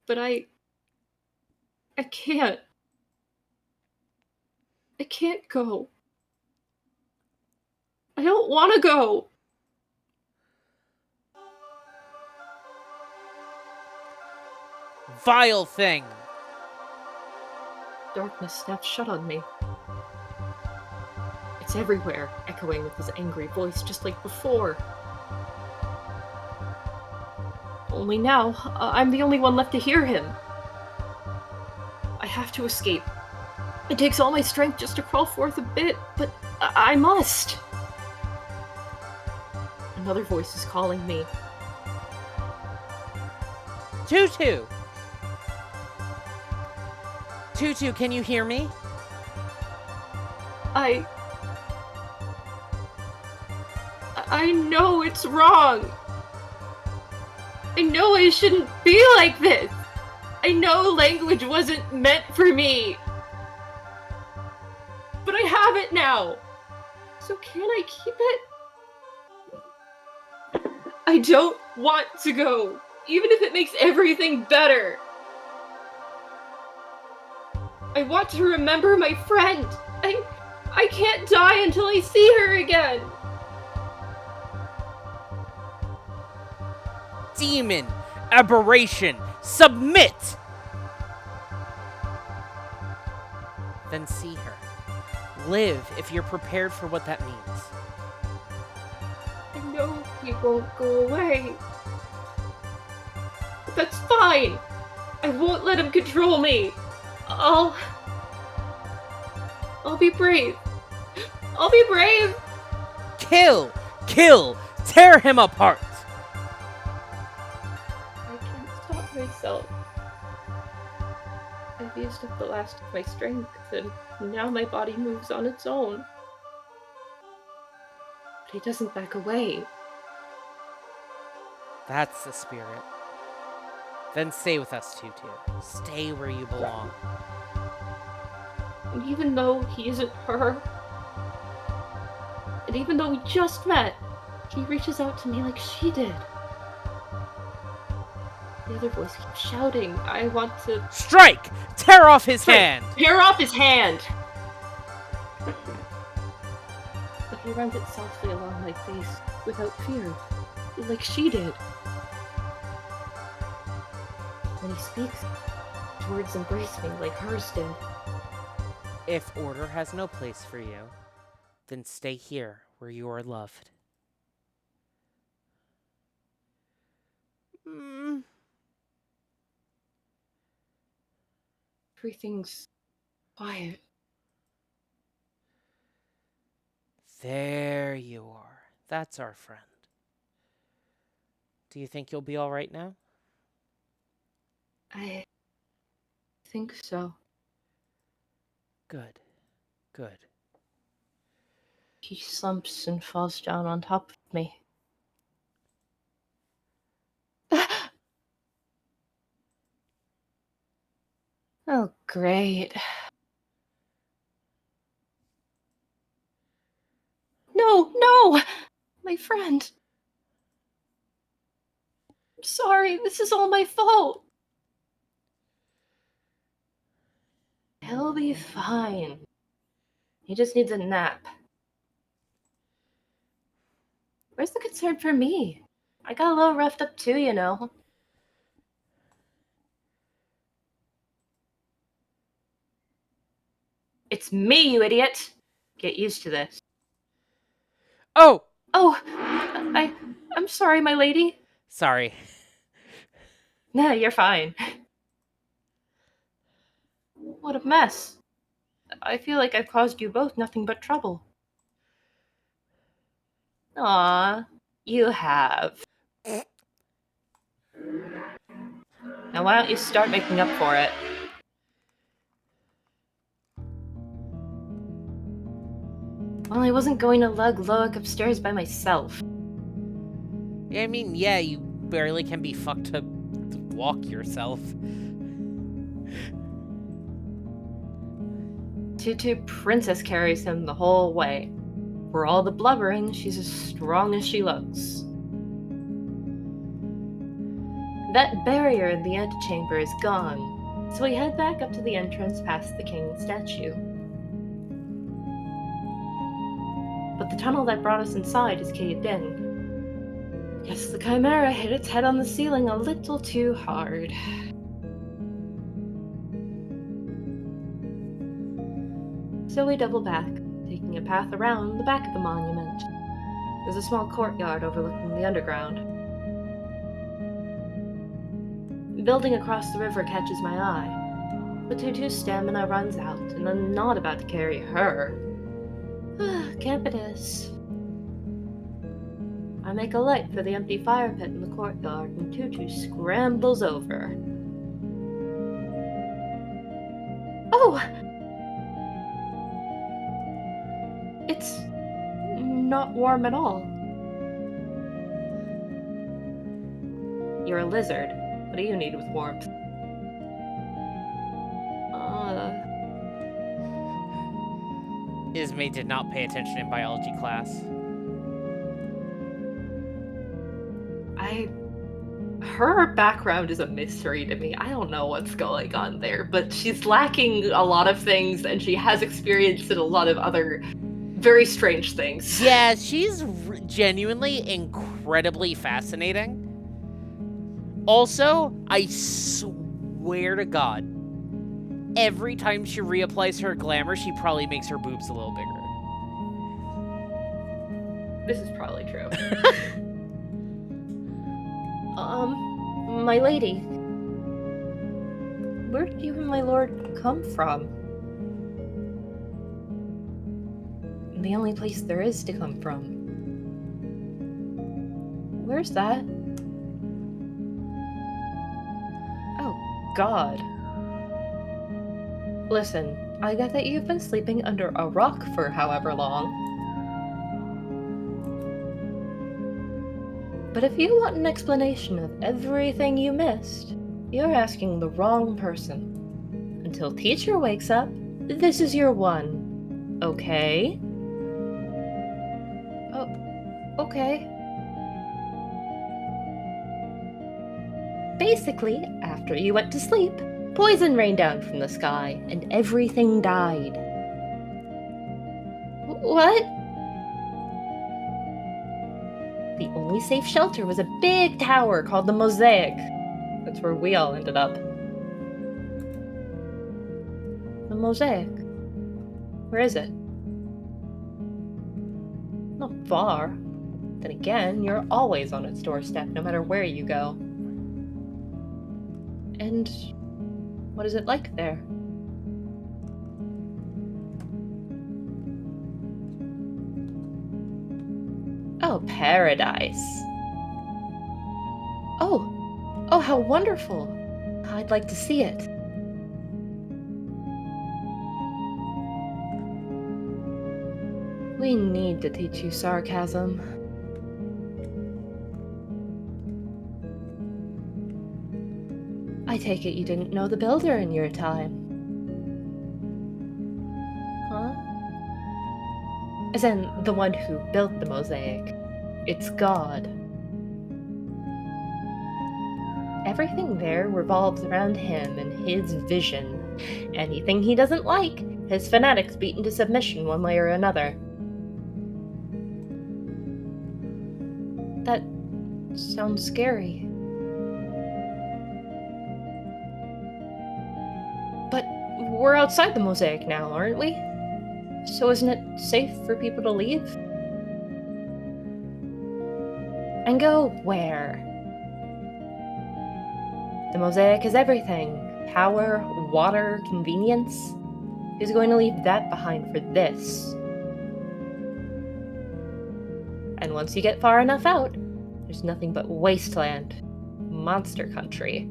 Speaker 2: But I can't. I can't go. I don't want to go.
Speaker 1: Vile thing!
Speaker 2: Darkness snaps shut on me. It's everywhere, echoing with his angry voice just like before. Only now, I'm the only one left to hear him. I have to escape. It takes all my strength just to crawl forth a bit, but I must. Another voice is calling me.
Speaker 1: Tutu! Tutu, can you hear me?
Speaker 2: I know it's wrong. I know I shouldn't be like this. I know language wasn't meant for me. But I have it now. So can I keep it? I don't want to go, even if it makes everything better. I want to remember my friend. I can't die until I see her again.
Speaker 1: Demon! Aberration! Submit! Then see her. Live if you're prepared for what that means.
Speaker 2: I know he won't go away. But that's fine. I won't let him control me. I'll be brave. I'll be brave.
Speaker 1: Kill! Kill! Tear him apart!
Speaker 2: I can't stop myself. I've used up the last of my strength, and now my body moves on its own. But he doesn't back away.
Speaker 1: That's the spirit. Then stay with us, Tutu. Stay where you belong.
Speaker 2: And even though he isn't her, and even though we just met, he reaches out to me like she did. The other voice keeps shouting, I want to...
Speaker 1: Strike! Tear off his hand!
Speaker 2: Tear off his hand! But he runs it softly along my face, without fear, like she did. When he speaks, his words embrace me like hers did.
Speaker 1: If order has no place for you, then stay here where you are loved.
Speaker 2: Everything's quiet.
Speaker 1: There you are. That's our friend. Do you think you'll be all right now?
Speaker 2: I think so.
Speaker 1: Good. Good.
Speaker 2: He slumps and falls down on top of me. Oh, great. No, no! My friend. I'm sorry, this is all my fault. He'll be fine. He just needs a nap. Where's the concern for me? I got a little roughed up too, you know. It's me, you idiot! Get used to this.
Speaker 1: Oh!
Speaker 2: Oh, I'm sorry, my lady.
Speaker 1: Sorry.
Speaker 2: No, you're fine. What a mess. I feel like I've caused you both nothing but trouble. Aw, you have. Now why don't you start making up for it? Well, I wasn't going to lug Loic upstairs by myself.
Speaker 1: I mean, yeah, you barely can be fucked to walk yourself.
Speaker 2: Tutu Princess carries him the whole way. For all the blubbering, she's as strong as she looks. That barrier in the antechamber is gone, so we head back up to the entrance past the king's statue. But the tunnel that brought us inside is caved in. Guess the Chimera hit its head on the ceiling a little too hard. So we double back, taking a path around the back of the monument. There's a small courtyard overlooking the underground. The building across the river catches my eye. But Tutu's stamina runs out, and I'm not about to carry her. Camp it is. I make a light for the empty fire pit in the courtyard, and Tutu scrambles over. Oh! It's not warm at all. You're a lizard. What do you need with warmth?
Speaker 1: Ismay did not pay attention in biology class.
Speaker 2: Her background is a mystery to me. I don't know what's going on there, but she's lacking a lot of things, and she has experience in a lot of other very strange things.
Speaker 1: Yeah, she's genuinely incredibly fascinating. Also, I swear to God, every time she reapplies her glamour, she probably makes her boobs a little bigger.
Speaker 2: This is probably true. My lady. Where did you and my lord come from? The only place there is to come from. Where's that? Oh, God. Listen, I get that you've been sleeping under a rock for however long. But if you want an explanation of everything you missed, you're asking the wrong person. Until teacher wakes up, this is your one. Okay? Oh, okay. Basically, after you went to sleep, poison rained down from the sky, and everything died. What? The only safe shelter was a big tower called the Mosaic. That's where we all ended up. The Mosaic. Where is it? Not far. Then again, you're always on its doorstep, no matter where you go. And what is it like there? Oh, paradise. Oh, how wonderful. I'd like to see it. We need to teach you sarcasm. I take it you didn't know the builder in your time. Huh? As in, the one who built the mosaic. It's God. Everything there revolves around him and his vision. Anything he doesn't like, his fanatics beat into submission one way or another. That sounds scary. But we're outside the mosaic now, aren't we? So isn't it safe for people to leave? And go where? The mosaic is everything. Power, water, convenience. Who's going to leave that behind for this? And once you get far enough out, there's nothing but wasteland. Monster country.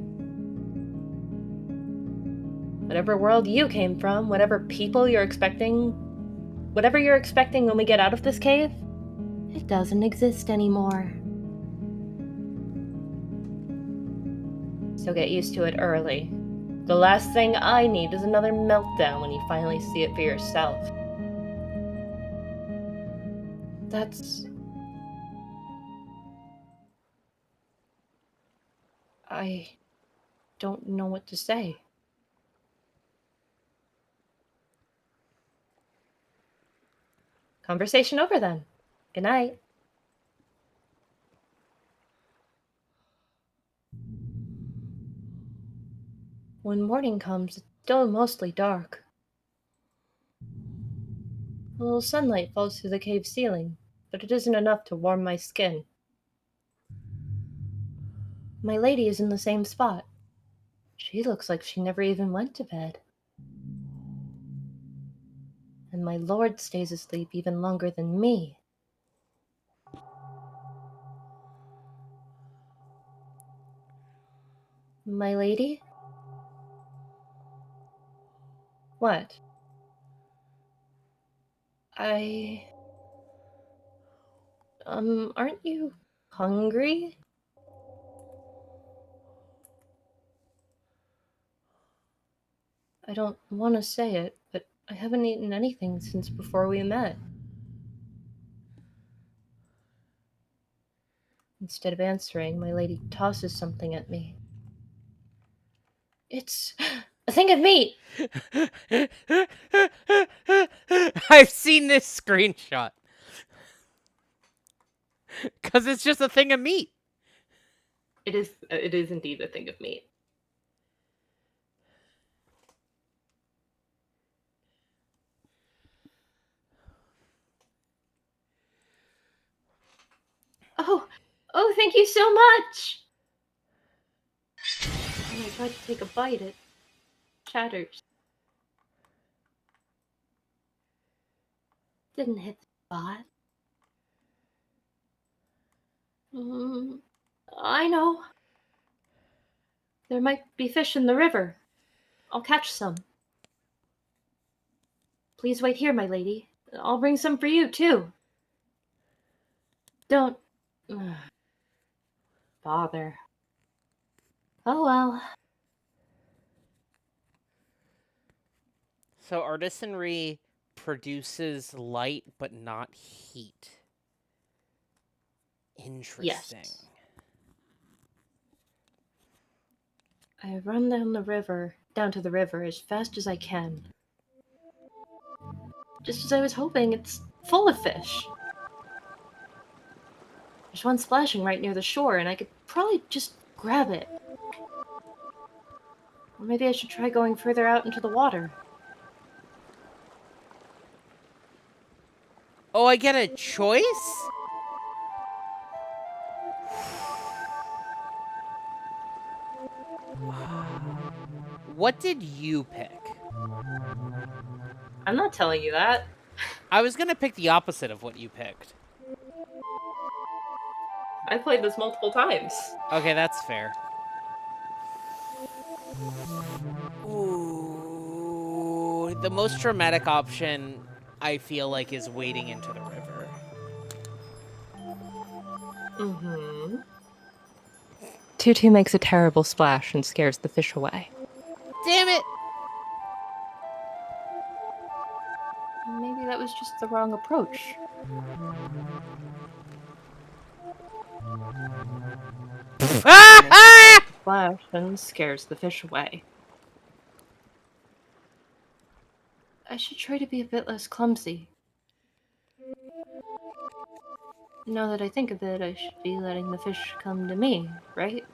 Speaker 2: Whatever world you came from, whatever people you're expecting, whatever you're expecting when we get out of this cave, it doesn't exist anymore. So get used to it early. The last thing I need is another meltdown when you finally see it for yourself. I don't know what to say. Conversation over then. Good night. When morning comes, it's still mostly dark. A little sunlight falls through the cave ceiling, but it isn't enough to warm my skin. My lady is in the same spot. She looks like she never even went to bed. And my lord stays asleep even longer than me. My lady? What? I... aren't you hungry? I don't want to say it, but I haven't eaten anything since before we met. Instead of answering, my lady tosses something at me. It's a thing of meat!
Speaker 1: I've seen this screenshot. Because it's just a thing of meat.
Speaker 2: It is indeed a thing of meat. Oh, thank you so much! When I try to take a bite, it chatters. Didn't hit the spot. Mm, I know. There might be fish in the river. I'll catch some. Please wait here, my lady. I'll bring some for you, too. Don't... bother. Oh well.
Speaker 1: So artisanry produces light but not heat. Interesting.
Speaker 2: Yes. I run down to the river as fast as I can. Just as I was hoping, it's full of fish. There's one splashing right near the shore, and I could probably just grab it. Or maybe I should try going further out into the water.
Speaker 1: Oh, I get a choice? What did you pick?
Speaker 2: I'm not telling you that.
Speaker 1: I was gonna pick the opposite of what you picked.
Speaker 2: I played this multiple times.
Speaker 1: Okay, that's fair. Ooh, the most dramatic option I feel like is wading into the river.
Speaker 2: Mm-hmm. Tutu makes a terrible splash and scares the fish away.
Speaker 1: Damn it!
Speaker 2: Maybe that was just the wrong approach. Splash and scares the fish away. I should try to be a bit less clumsy. Now that I think of it, I should be letting the fish come to me, right?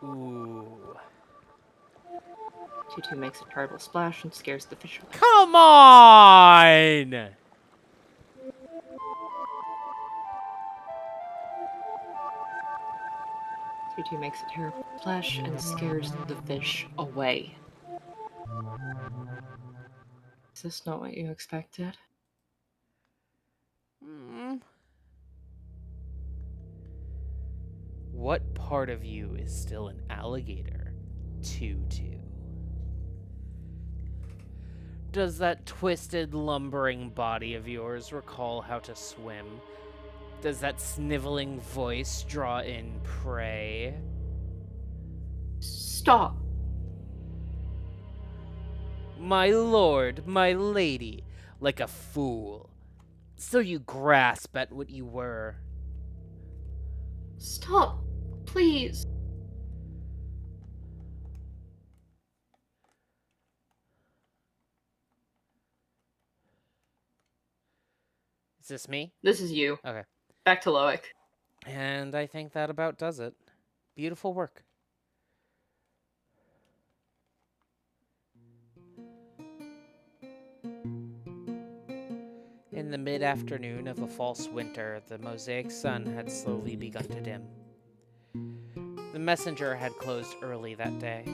Speaker 1: Ooh.
Speaker 2: Tutu makes a terrible splash and scares the fish away.
Speaker 1: Come on!
Speaker 2: Tutu makes a terrible splash and scares the fish away. Is this not what you expected?
Speaker 1: What part of you is still an alligator, Tutu? Does that twisted, lumbering body of yours recall how to swim? Does that sniveling voice draw in prey?
Speaker 2: Stop!
Speaker 1: My lord, my lady, like a fool. So you grasp at what you were.
Speaker 2: Stop! Please!
Speaker 1: Is this me?
Speaker 2: This is you.
Speaker 1: Okay.
Speaker 2: Back to Loic.
Speaker 1: And I think that about does it. Beautiful work. In the mid-afternoon of a false winter, the mosaic sun had slowly begun to dim. The messenger had closed early that day,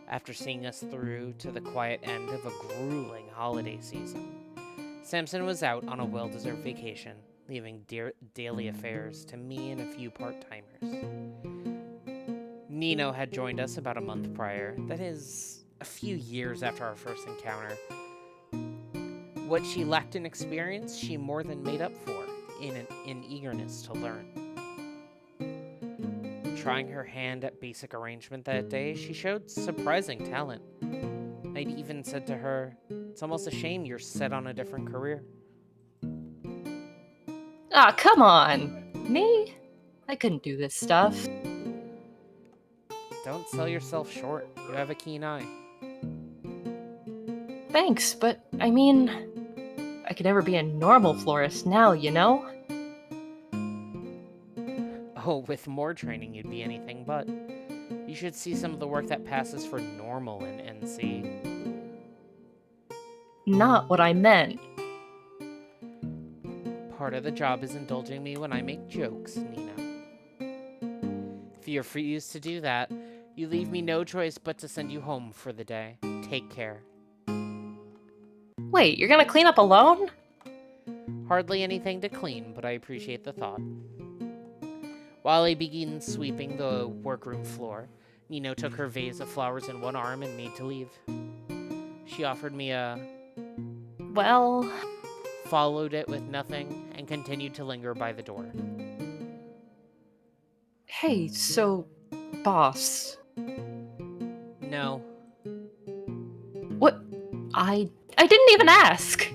Speaker 1: after seeing us through to the quiet end of a grueling holiday season. Samson was out on a well-deserved vacation, leaving daily affairs to me and a few part-timers. Nino had joined us about a month prior, that is, a few years after our first encounter. What she lacked in experience, she more than made up for in eagerness to learn. Trying her hand at basic arrangement that day, she showed surprising talent. I'd even said to her, "It's almost a shame you're set on a different career."
Speaker 2: Ah, come on! Me? I couldn't do this stuff.
Speaker 1: Don't sell yourself short. You have a keen eye.
Speaker 2: Thanks, but I mean, I could never be a normal florist now, you know?
Speaker 1: Oh, with more training, you'd be anything but. You should see some of the work that passes for normal in NC.
Speaker 2: Not what I meant.
Speaker 1: Part of the job is indulging me when I make jokes, Nina. If you refuse to do that, you leave me no choice but to send you home for the day. Take care.
Speaker 2: Wait, you're gonna clean up alone?
Speaker 1: Hardly anything to clean, but I appreciate the thought. While I began sweeping the workroom floor, Nino took her vase of flowers in one arm and made to leave. She offered me a
Speaker 2: Well,
Speaker 1: followed it with nothing, and continued to linger by the door.
Speaker 2: Hey, so, boss.
Speaker 1: No.
Speaker 2: What? I didn't even ask!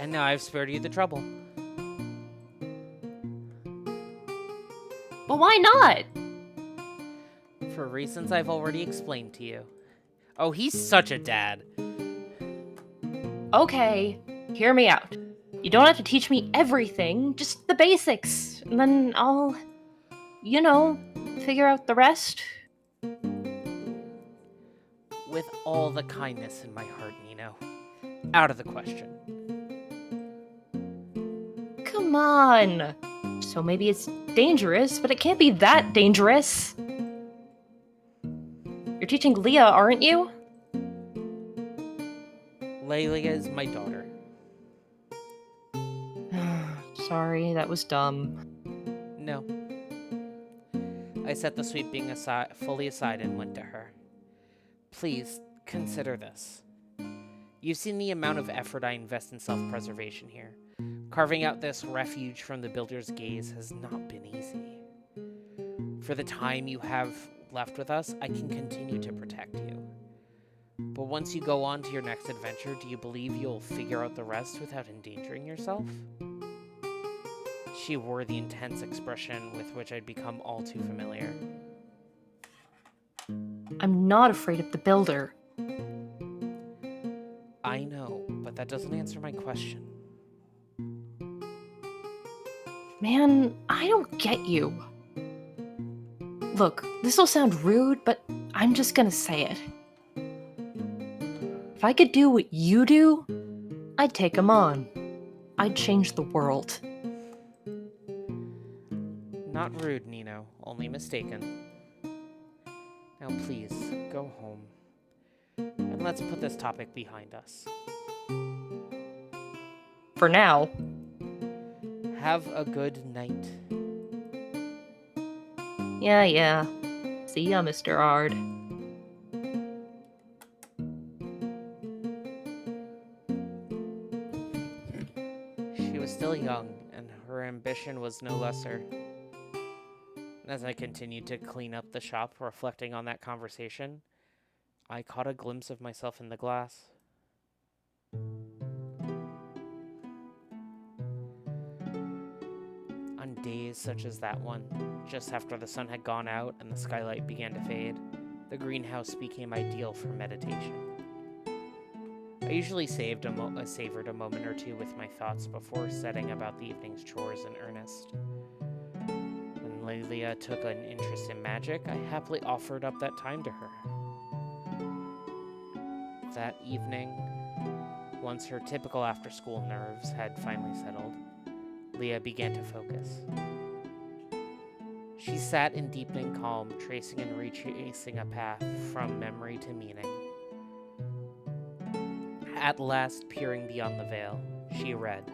Speaker 1: And now I've spared you the trouble.
Speaker 2: Well, why not?
Speaker 1: For reasons I've already explained to you. Oh, he's such a dad.
Speaker 2: Okay, hear me out. You don't have to teach me everything, just the basics. And then I'll, figure out the rest.
Speaker 1: With all the kindness in my heart, Nino. Out of the question.
Speaker 2: Come on. So maybe it's dangerous, but it can't be that dangerous. You're teaching Leah, aren't you?
Speaker 1: Lelia is my daughter.
Speaker 2: Sorry, that was dumb.
Speaker 1: No. I set the sweeping fully aside and went to her. Please, consider this. You've seen the amount of effort I invest in self-preservation here. Carving out this refuge from the builder's gaze has not been easy. For the time you have left with us, I can continue to protect you. But once you go on to your next adventure, do you believe you'll figure out the rest without endangering yourself? She wore the intense expression with which I'd become all too familiar.
Speaker 2: I'm not afraid of the builder.
Speaker 1: I know, but that doesn't answer my question.
Speaker 2: Man, I don't get you. Look, this'll sound rude, but I'm just gonna say it. If I could do what you do, I'd take him on. I'd change the world.
Speaker 1: Not rude, Nino, only mistaken. Now please, go home. And let's put this topic behind us.
Speaker 2: For now.
Speaker 1: Have a good night.
Speaker 2: Yeah. See ya, Mr. Ard.
Speaker 1: She was still young, and her ambition was no lesser. As I continued to clean up the shop, reflecting on that conversation, I caught a glimpse of myself in the glass. On days such as that one, just after the sun had gone out and the skylight began to fade, the greenhouse became ideal for meditation. I usually savored a moment or two with my thoughts before setting about the evening's chores in earnest. When Lelia took an interest in magic, I happily offered up that time to her. That evening, once her typical after-school nerves had finally settled, Leah began to focus. She sat in deepening calm, tracing and retracing a path from memory to meaning. At last, peering beyond the veil, she read.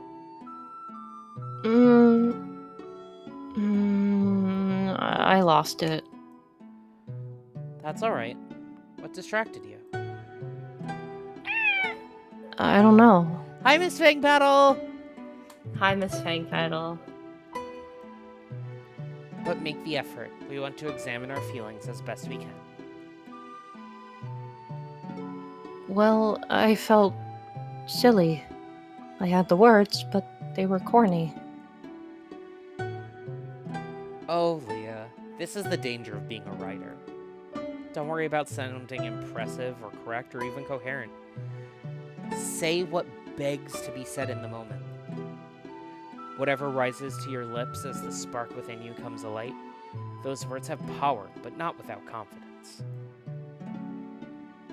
Speaker 2: I lost it.
Speaker 1: That's alright. What distracted you?
Speaker 2: I don't know.
Speaker 1: Hi, Miss Fangpaddle!
Speaker 2: Hi, Miss Fangpaddle.
Speaker 1: But make the effort. We want to examine our feelings as best we can.
Speaker 2: Well, I felt silly. I had the words, but they were corny.
Speaker 1: Oh, Leah, this is the danger of being a writer. Don't worry about sounding impressive or correct or even coherent. Say what begs to be said in the moment. Whatever rises to your lips as the spark within you comes alight, those words have power, but not without confidence.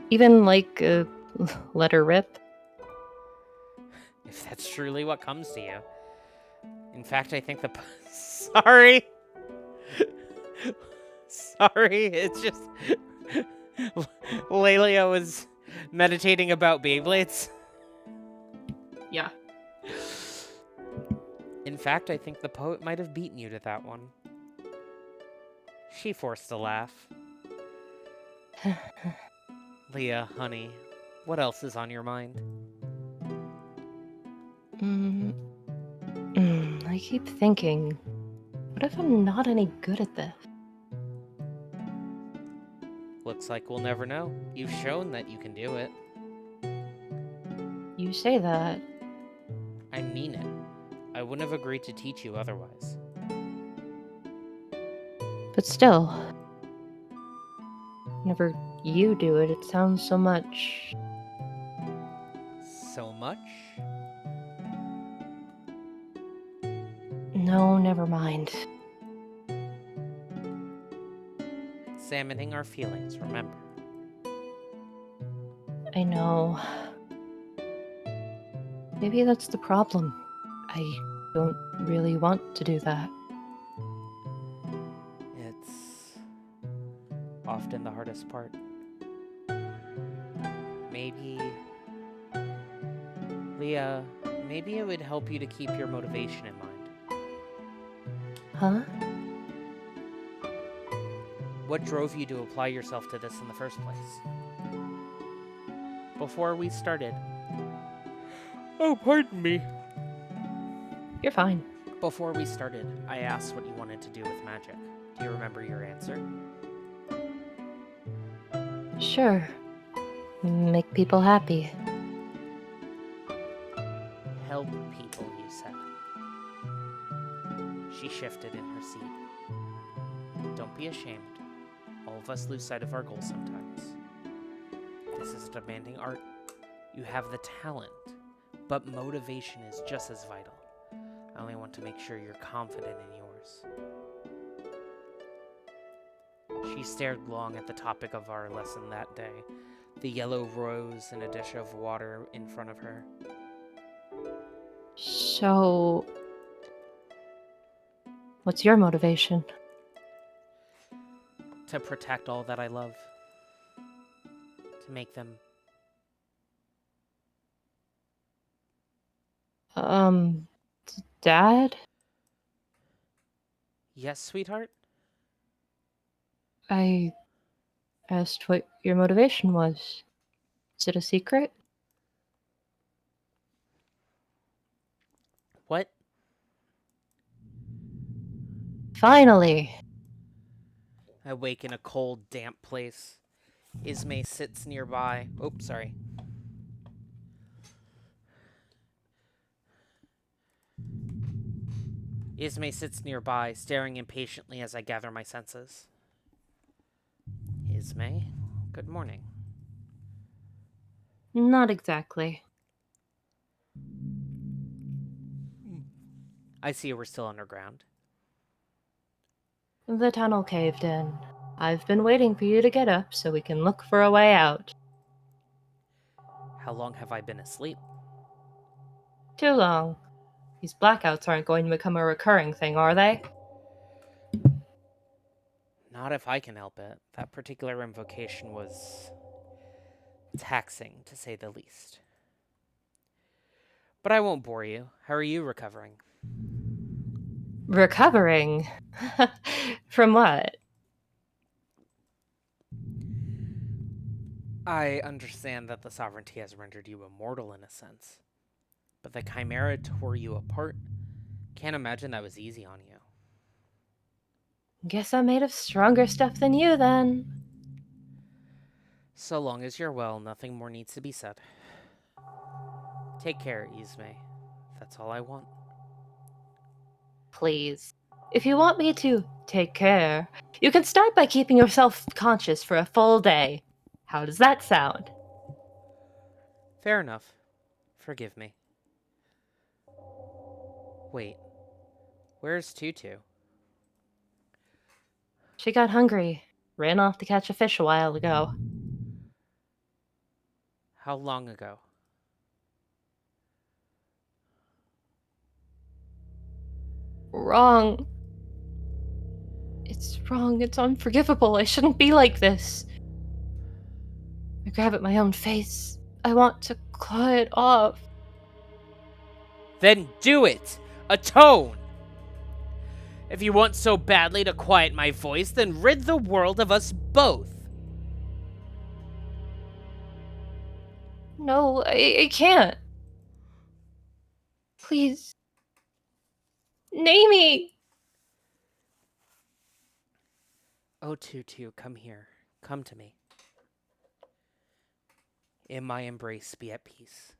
Speaker 2: Even like let her rip?
Speaker 1: If that's truly what comes to you. In fact, I think Sorry! Sorry, it's just... Lelia was meditating about Beyblades.
Speaker 2: Yeah.
Speaker 1: In fact, I think the poet might have beaten you to that one. She forced a laugh. Leah, honey, what else is on your mind?
Speaker 2: I keep thinking, what if I'm not any good at this?
Speaker 1: Looks like we'll never know. You've shown that you can do it.
Speaker 2: You say that.
Speaker 1: I mean it. I wouldn't have agreed to teach you otherwise.
Speaker 2: But still, whenever you do it, it sounds so much.
Speaker 1: So much?
Speaker 2: No, never mind.
Speaker 1: Examining our feelings, remember.
Speaker 2: I know. Maybe that's the problem. I don't really want to do that.
Speaker 1: It's often the hardest part. Maybe, Leah, maybe it would help you to keep your motivation in mind.
Speaker 2: Huh?
Speaker 1: What drove you to apply yourself to this in the first place? Before we started. Oh, pardon me.
Speaker 2: You're fine.
Speaker 1: Before we started, I asked what you wanted to do with magic. Do you remember your answer?
Speaker 2: Sure. Make people happy.
Speaker 1: Help people, you said. She shifted in her seat. Don't be ashamed. All of us lose sight of our goals sometimes. This is a demanding art. You have the talent, but motivation is just as vital. I only want to make sure you're confident in yours. She stared long at the topic of our lesson that day, the yellow rose in a dish of water in front of her.
Speaker 2: So, what's your motivation?
Speaker 1: To protect all that I love. To make them.
Speaker 2: Dad?
Speaker 1: Yes, sweetheart?
Speaker 2: I asked what your motivation was. Is it a secret?
Speaker 1: What?
Speaker 2: Finally!
Speaker 1: I wake in a cold, damp place. Ismay sits nearby. Oops, sorry. Ismay sits nearby, staring impatiently as I gather my senses. Ismay, good morning.
Speaker 2: Not exactly.
Speaker 1: I see we're still underground.
Speaker 2: The tunnel caved in. I've been waiting for you to get up so we can look for a way out.
Speaker 1: How long have I been asleep?
Speaker 2: Too long. These blackouts aren't going to become a recurring thing, are they?
Speaker 1: Not if I can help it. That particular invocation was taxing, to say the least. But I won't bore you. How are you recovering?
Speaker 2: Recovering? From what?
Speaker 1: I understand that the sovereignty has rendered you immortal in a sense. But the Chimera tore you apart. Can't imagine that was easy on you.
Speaker 2: Guess I'm made of stronger stuff than you, then.
Speaker 1: So long as you're well, nothing more needs to be said. Take care, Ismay. That's all I want.
Speaker 2: Please. If you want me to take care, you can start by keeping yourself conscious for a full day. How does that sound?
Speaker 1: Fair enough. Forgive me. Wait, where's Tutu?
Speaker 2: She got hungry. Ran off to catch a fish a while ago.
Speaker 1: How long ago?
Speaker 2: Wrong. It's wrong. It's unforgivable. I shouldn't be like this. I grab at my own face. I want to claw it off.
Speaker 1: Then do it! Atone! If you want so badly to quiet my voice, then rid the world of us both.
Speaker 2: No, I can't. Please. Namie!
Speaker 1: Oh, Tutu, come here. Come to me. In my embrace, be at peace.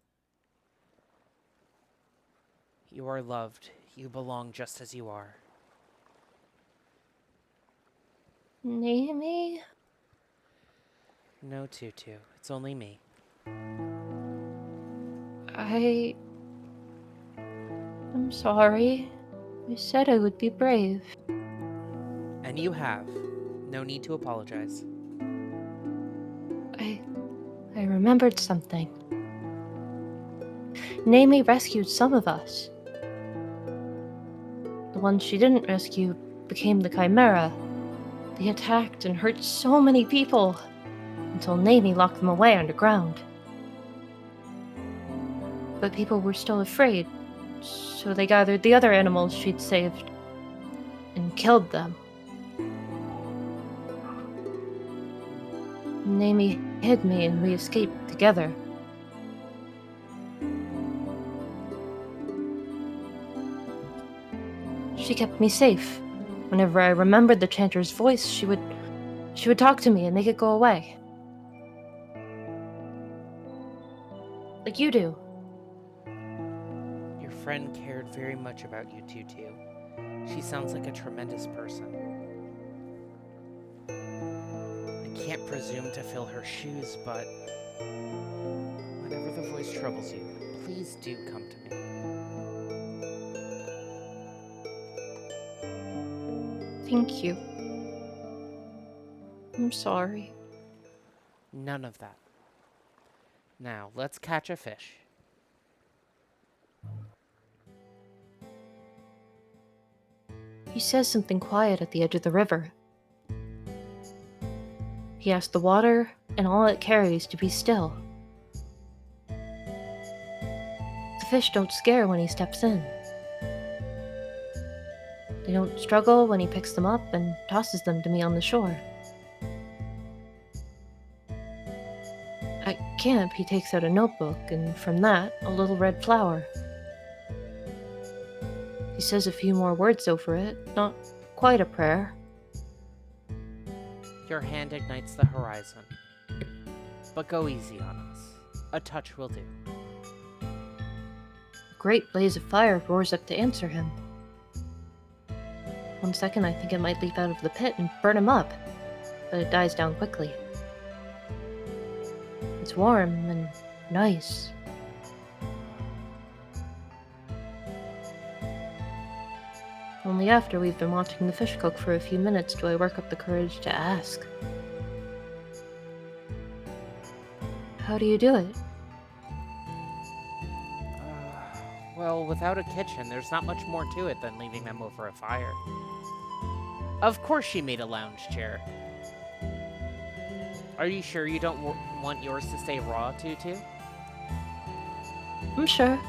Speaker 1: You are loved. You belong just as you are.
Speaker 2: Namie?
Speaker 1: No, Tutu. It's only me.
Speaker 2: I'm sorry. I said I would be brave.
Speaker 1: And you have. No need to apologize.
Speaker 2: I remembered something. Namie rescued some of us. The ones she didn't rescue became the Chimera. They attacked and hurt so many people until Namie locked them away underground. But people were still afraid, so they gathered the other animals she'd saved and killed them. Namie hid me and we escaped together. She kept me safe. Whenever I remembered the chanter's voice, she would talk to me and make it go away. Like you do.
Speaker 1: Your friend cared very much about you, Tutu. She sounds like a tremendous person. I can't presume to fill her shoes, but whenever the voice troubles you, please do come to me.
Speaker 2: Thank you. I'm sorry.
Speaker 1: None of that. Now, let's catch a fish.
Speaker 2: He says something quiet at the edge of the river. He asks the water and all it carries to be still. The fish don't scare when he steps in. They don't struggle when he picks them up and tosses them to me on the shore. At camp, he takes out a notebook, and from that, a little red flower. He says a few more words over it, not quite a prayer.
Speaker 1: Your hand ignites the horizon. But go easy on us. A touch will do.
Speaker 2: A great blaze of fire roars up to answer him. 1 second, I think it might leap out of the pit and burn him up, but it dies down quickly. It's warm and nice. Only after we've been watching the fish cook for a few minutes do I work up the courage to ask. How do you do it?
Speaker 1: Well, without a kitchen, there's not much more to it than leaving them over a fire. Of course she made a lounge chair. Are you sure you don't want yours to stay raw, Tutu?
Speaker 2: I'm sure.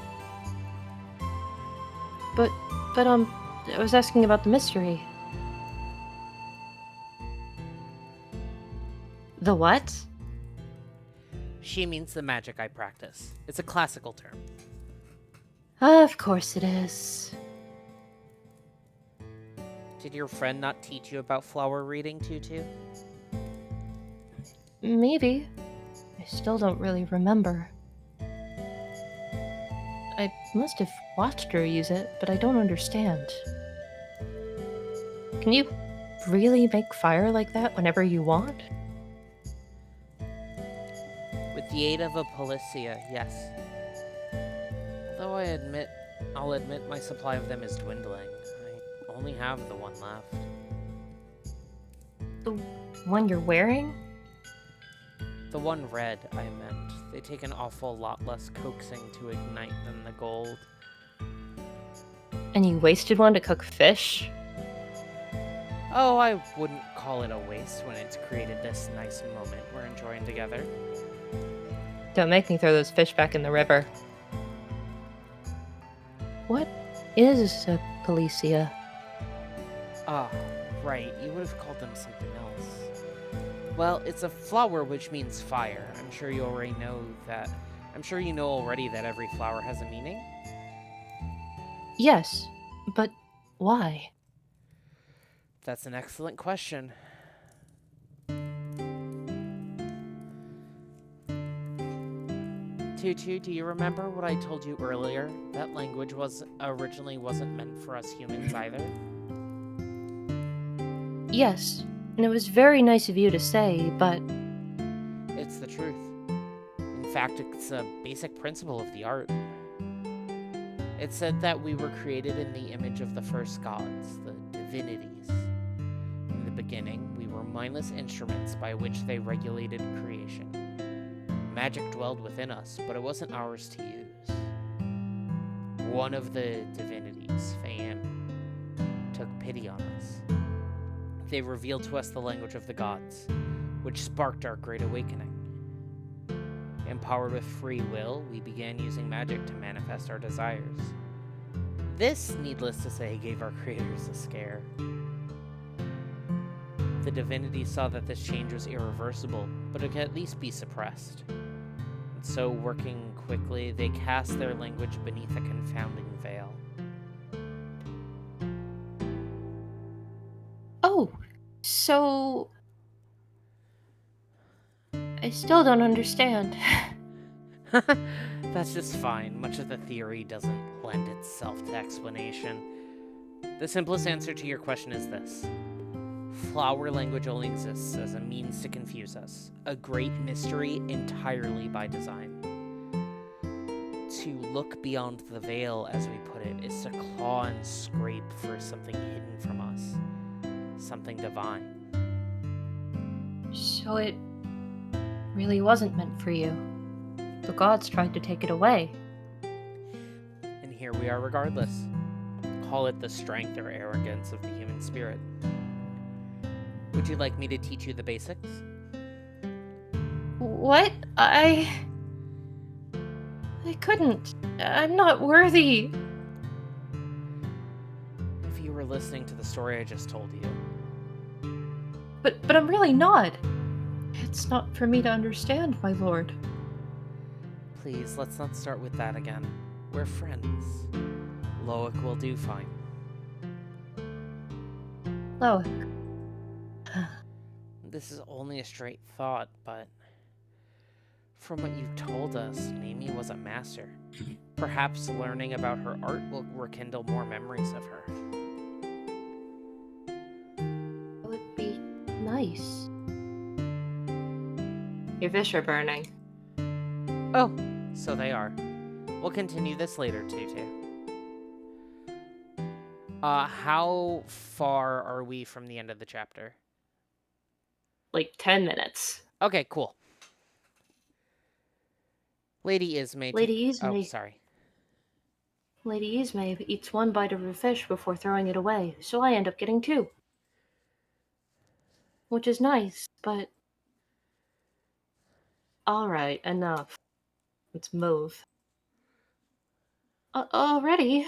Speaker 2: But, I was asking about the mystery. The what?
Speaker 1: She means the magic I practice. It's a classical term.
Speaker 2: Of course it is.
Speaker 1: Did your friend not teach you about flower reading, Tutu?
Speaker 2: Maybe. I still don't really remember. I must have watched her use it, but I don't understand. Can you really make fire like that whenever you want?
Speaker 1: With the aid of a Policia, yes. Though I'll admit my supply of them is dwindling. I only have the one left.
Speaker 2: The one you're wearing?
Speaker 1: The one red, I meant. They take an awful lot less coaxing to ignite than the gold.
Speaker 2: And you wasted one to cook fish?
Speaker 1: Oh, I wouldn't call it a waste when it's created this nice moment we're enjoying together.
Speaker 2: Don't make me throw those fish back in the river. What is a Policia?
Speaker 1: Ah, right. You would have called them something else. Well, it's a flower which means fire. I'm sure you know already that every flower has a meaning.
Speaker 2: Yes, but why?
Speaker 1: That's an excellent question. Tutu, do you remember what I told you earlier? That language originally wasn't meant for us humans either.
Speaker 2: Yes, and it was very nice of you to say, but
Speaker 1: It's the truth. In fact, it's a basic principle of the art. It said that we were created in the image of the first gods, the divinities. In the beginning, we were mindless instruments by which they regulated creation. Magic dwelled within us, but it wasn't ours to use. One of the divinities, Fayim, took pity on us. They revealed to us the language of the gods, which sparked our great awakening. Empowered with free will, we began using magic to manifest our desires. This, needless to say, gave our creators a scare. The divinity saw that this change was irreversible, but it could at least be suppressed. And so, working quickly, they cast their language beneath a confounding veil.
Speaker 2: oh, so I still don't understand.
Speaker 1: That's just fine. Much of the theory doesn't lend itself to explanation. The simplest answer to your question is this. Flower language only exists as a means to confuse us, a great mystery entirely by design. To look beyond the veil, as we put it, is to claw and scrape for something hidden from us, something divine.
Speaker 2: So it really wasn't meant for you. The gods tried to take it away.
Speaker 1: And here we are regardless. Call it the strength or arrogance of the human spirit. Would you like me to teach you the basics?
Speaker 2: What? I couldn't. I'm not worthy.
Speaker 1: If you were listening to the story I just told you.
Speaker 2: But I'm really not. It's not for me to understand, my lord.
Speaker 1: Please, let's not start with that again. We're friends. Loic will do fine.
Speaker 2: Loic.
Speaker 1: This is only a straight thought, but from what you've told us, Naomi was a master. Perhaps learning about her art will rekindle more memories of her.
Speaker 2: It would be nice. Your fish are burning.
Speaker 1: Oh, so they are. We'll continue this later, Tutu. How far are we from the end of the chapter?
Speaker 2: Like 10 minutes.
Speaker 1: Okay, cool. Lady Ismay. Oh, sorry.
Speaker 2: Lady Ismay eats one bite of her fish before throwing it away, so I end up getting two. Which is nice, but... Alright, enough. Let's move. Already?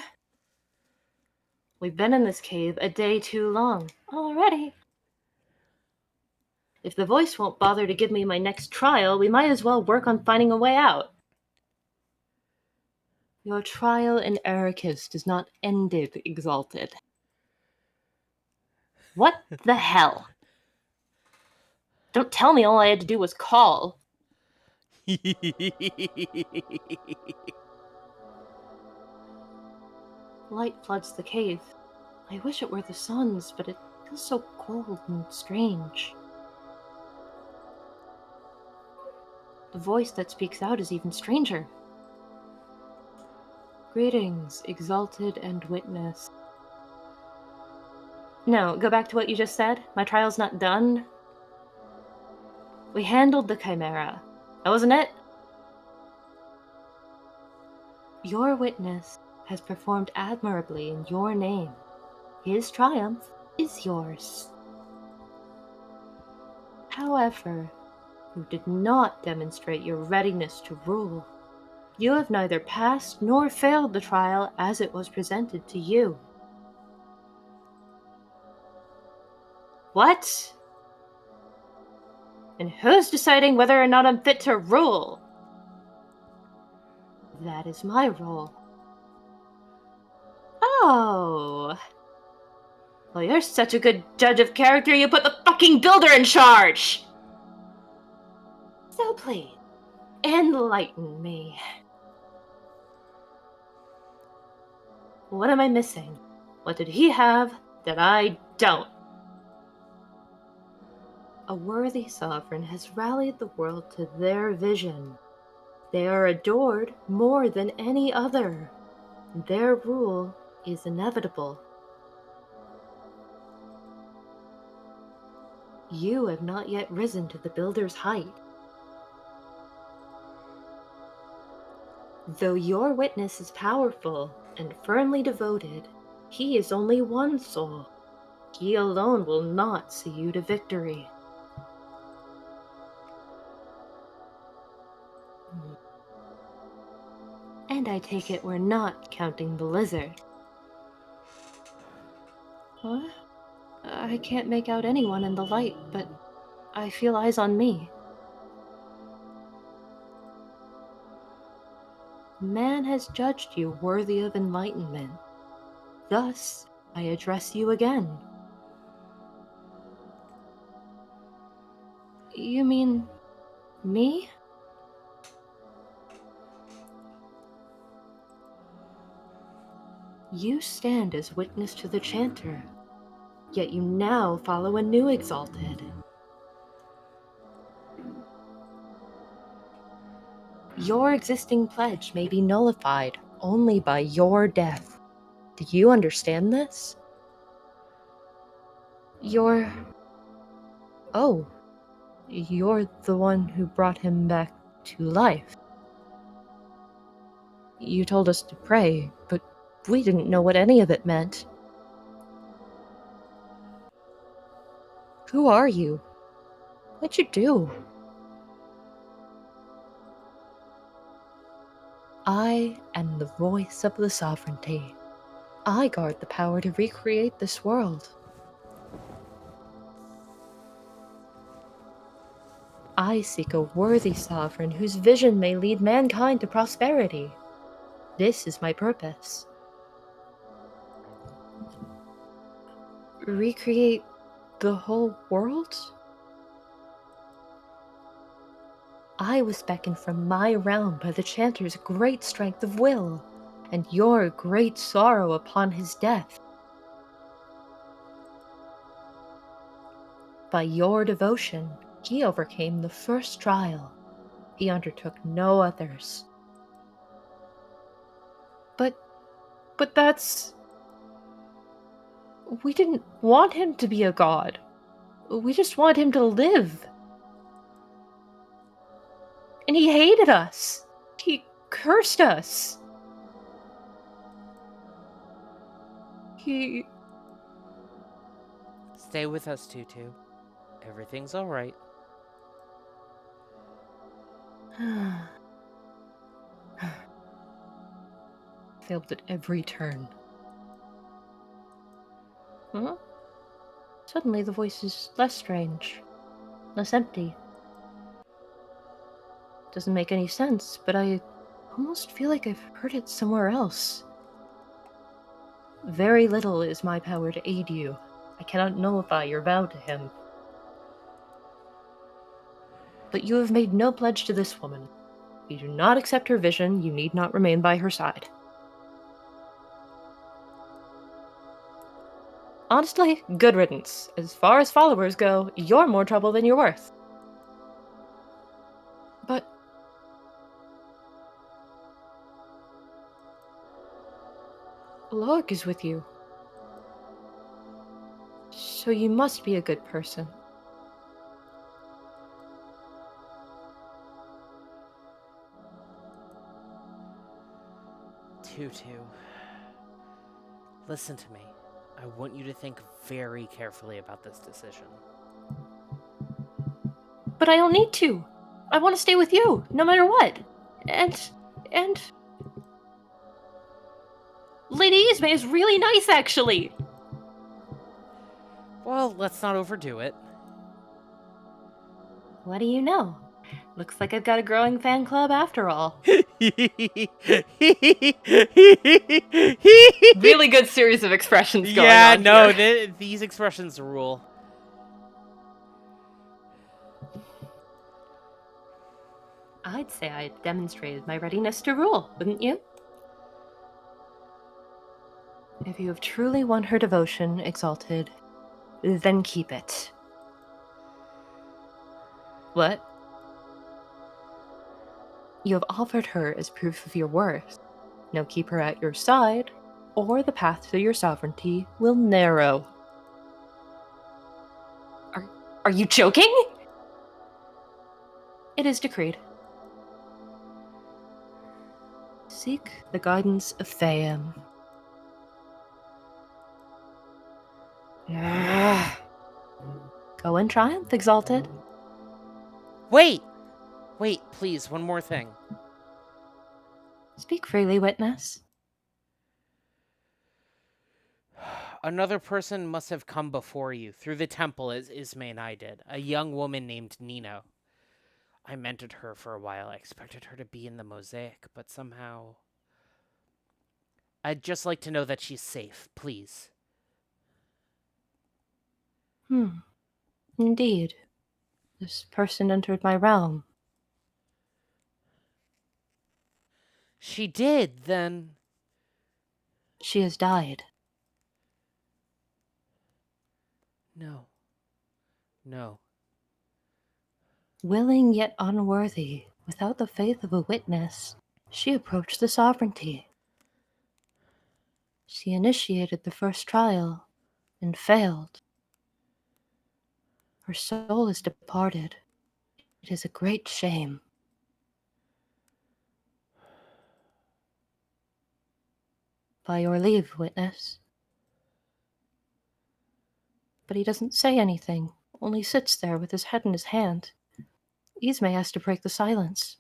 Speaker 2: We've been in this cave a day too long. Already? If the voice won't bother to give me my next trial, we might as well work on finding a way out. Your trial in Ericus does not end it, Exalted. What the hell? Don't tell me all I had to do was call. Light floods the cave. I wish it were the sun's, but it feels so cold and strange. The voice that speaks out is even stranger. Greetings, Exalted and Witness. No, go back to what you just said. My trial's not done. We handled the Chimera. That wasn't it? Your witness has performed admirably in your name. His triumph is yours. However, you did not demonstrate your readiness to rule. You have neither passed nor failed the trial as it was presented to you. What? And who's deciding whether or not I'm fit to rule? That is my role. Oh. Well, you're such a good judge of character, you put the fucking builder in charge! So please, enlighten me. What am I missing? What did he have that I don't? A worthy sovereign has rallied the world to their vision. They are adored more than any other. Their rule is inevitable. You have not yet risen to the builder's height. Though your witness is powerful and firmly devoted, he is only one soul. He alone will not see you to victory. And I take it we're not counting the lizard. What? I can't make out anyone in the light, but I feel eyes on me. Man has judged you worthy of enlightenment. Thus, I address you again. You mean me? You stand as witness to the chanter, yet you now follow a new exalted. Your existing pledge may be nullified only by your death. Do you understand this? Oh, you're the one who brought him back to life. You told us to pray, but we didn't know what any of it meant. Who are you? What'd you do? I am the voice of the sovereignty. I guard the power to recreate this world. I seek a worthy sovereign whose vision may lead mankind to prosperity. This is my purpose. Recreate the whole world? I was beckoned from my realm by the chanter's great strength of will, and your great sorrow upon his death. By your devotion, he overcame the first trial. He undertook no others. But that's... We didn't want him to be a god. We just want him to live. And he hated us. He cursed us. He...
Speaker 1: Stay with us, Tutu. Everything's all right.
Speaker 2: Failed at every turn. Huh? Suddenly the voice is less strange, less empty. Doesn't make any sense, but I almost feel like I've heard it somewhere else. Very little is my power to aid you. I cannot nullify your vow to him. But you have made no pledge to this woman. If you do not accept her vision, you need not remain by her side. Honestly, good riddance. As far as followers go, you're more trouble than you're worth. But... Loic is with you. So you must be a good person.
Speaker 1: Tutu, listen to me. I want you to think very carefully about this decision.
Speaker 2: But I don't need to. I want to stay with you, no matter what. And... Lady Ismay is really nice, actually.
Speaker 1: Well, let's not overdo it.
Speaker 2: What do you know? Looks like I've got a growing fan club after all. Really good series of expressions going on here.
Speaker 1: These expressions rule.
Speaker 2: I'd say I demonstrated my readiness to rule, wouldn't you? If you have truly won her devotion, Exalted, then keep it. What? You have offered her as proof of your worth. Now keep her at your side, or the path to your sovereignty will narrow. Are you joking? It is decreed. Seek the guidance of Theam. Go in triumph, Exalted.
Speaker 1: Wait, please, one more thing.
Speaker 2: Speak freely, witness.
Speaker 1: Another person must have come before you, through the temple as Ismay and I did. A young woman named Nino. I mentored her for a while. I expected her to be in the mosaic, but somehow... I'd just like to know that she's safe, please.
Speaker 2: Indeed. This person entered my realm.
Speaker 1: She did, then...
Speaker 2: She has died.
Speaker 1: No.
Speaker 2: Willing yet unworthy, without the faith of a witness, she approached the sovereignty. She initiated the first trial and failed. Her soul is departed. It is a great shame. By your leave, witness. But he doesn't say anything, only sits there with his head in his hand. Ismay has to break the silence.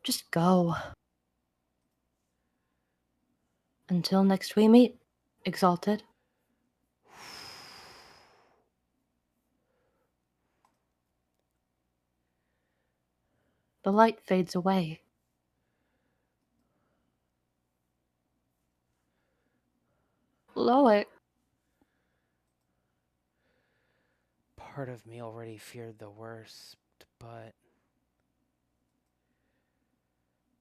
Speaker 2: Just go. Until next we meet, Exalted. The light fades away. Loic.
Speaker 1: Part of me already feared the worst, but...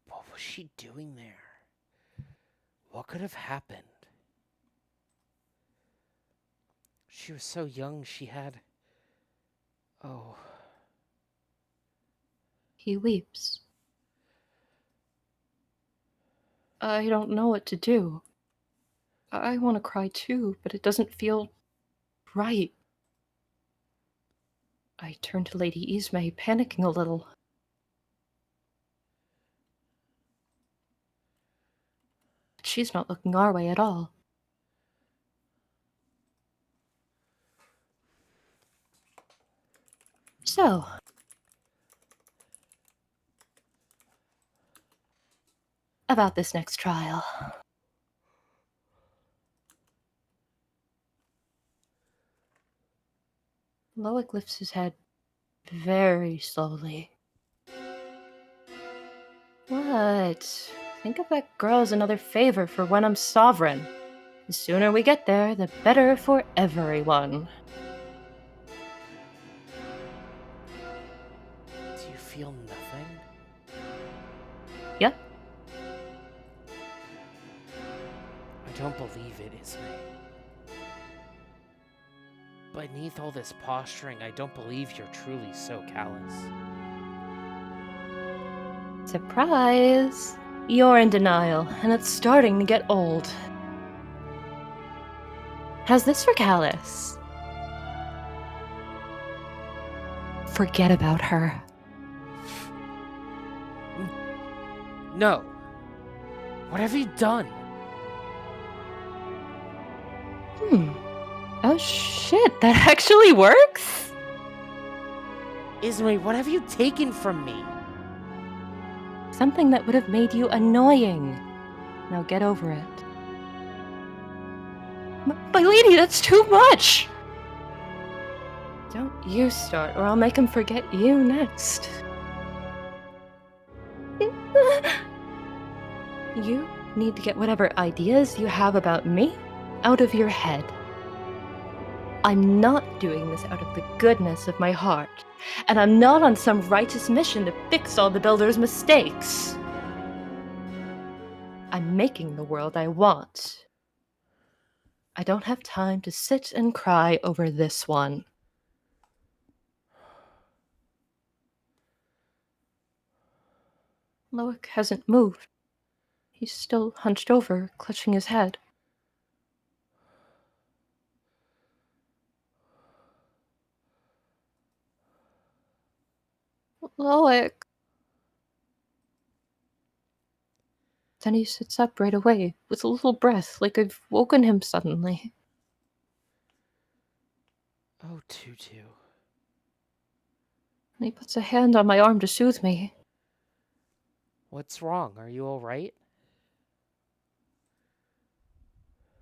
Speaker 1: What was she doing there? What could have happened? She was so young, she had... Oh...
Speaker 2: He weeps. I don't know what to do. I want to cry too, but it doesn't feel right. I turn to Lady Ismay, panicking a little. But she's not looking our way at all. So, about this next trial. Loic lifts his head very slowly. What? Think of that girl as another favor for when I'm sovereign. The sooner we get there, the better for everyone.
Speaker 1: Do you feel nothing?
Speaker 2: Yep.
Speaker 1: I don't believe it, Ismay. Beneath all this posturing, I don't believe you're truly so callous.
Speaker 2: Surprise! You're in denial, and it's starting to get old. How's this for callous? Forget about her.
Speaker 1: No. What have you done?
Speaker 2: Oh shit, that actually works?
Speaker 1: Ismay, what have you taken from me?
Speaker 2: Something that would have made you annoying. Now get over it. My lady, that's too much! Don't you start, or I'll make him forget you next. You need to get whatever ideas you have about me out of your head. I'm not doing this out of the goodness of my heart, and I'm not on some righteous mission to fix all the builder's mistakes. I'm making the world I want. I don't have time to sit and cry over this one. Loic hasn't moved. He's still hunched over, clutching his head. Loic. Then he sits up right away, with a little breath, like I've woken him suddenly.
Speaker 1: Oh, Tutu.
Speaker 2: And he puts a hand on my arm to soothe me.
Speaker 1: What's wrong? Are you all right?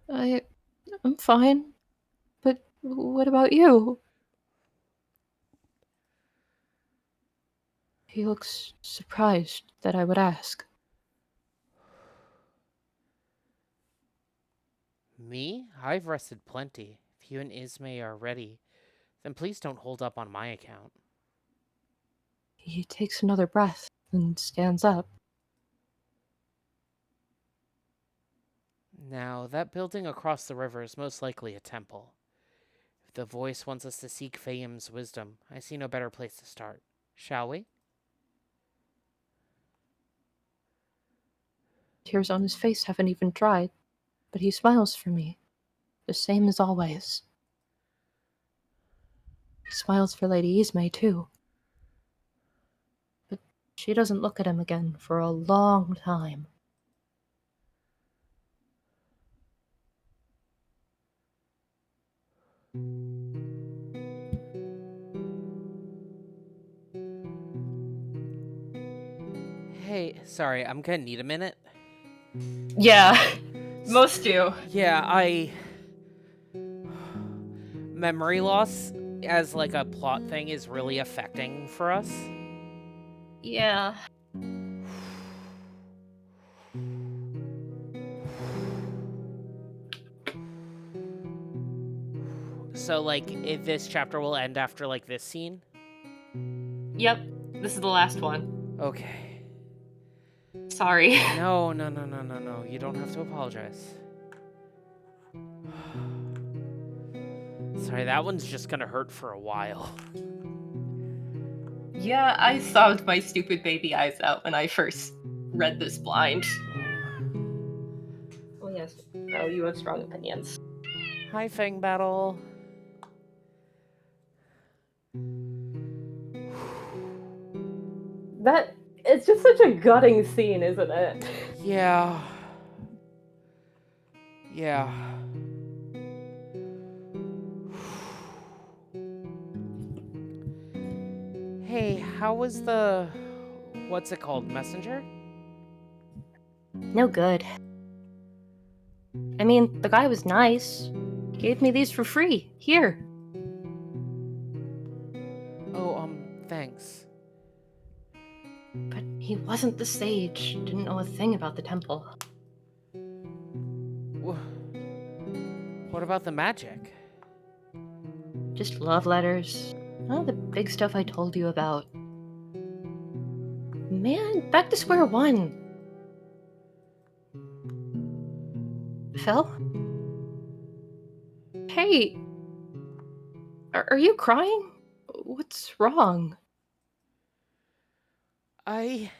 Speaker 2: I'm fine. But what about you? He looks surprised that I would ask.
Speaker 1: Me? I've rested plenty. If you and Ismay are ready, then please don't hold up on my account.
Speaker 2: He takes another breath and stands up.
Speaker 1: Now, that building across the river is most likely a temple. If the voice wants us to seek Fayum's wisdom, I see no better place to start. Shall we?
Speaker 2: Tears on his face haven't even dried, but he smiles for me, the same as always. He smiles for Lady Ismay, too. But she doesn't look at him again for a long time.
Speaker 1: Hey, sorry, I'm gonna need a minute.
Speaker 2: Yeah, most do.
Speaker 1: Yeah, memory loss as like a plot thing is really affecting for us.
Speaker 2: Yeah.
Speaker 1: So like this chapter will end after like this scene.
Speaker 2: Yep, this is the last one.
Speaker 1: Okay.
Speaker 2: Sorry.
Speaker 1: No. You don't have to apologize. Sorry, that one's just gonna hurt for a while.
Speaker 2: Yeah, I sobbed my stupid baby eyes out when I first read this blind. Oh, yes. Oh, you have strong opinions.
Speaker 1: Hi, Fang Battle.
Speaker 2: It's just such a gutting scene, isn't it?
Speaker 1: Yeah. Yeah. Hey, how was the... what's it called? Messenger?
Speaker 2: No good. I mean, the guy was nice. He gave me these for free. Here.
Speaker 1: Oh, thanks.
Speaker 2: But he wasn't the sage. Didn't know a thing about the temple.
Speaker 1: What about the magic?
Speaker 2: Just love letters. All the big stuff I told you about. Man, back to square one. Phil? Hey, are you crying? What's wrong?
Speaker 1: I...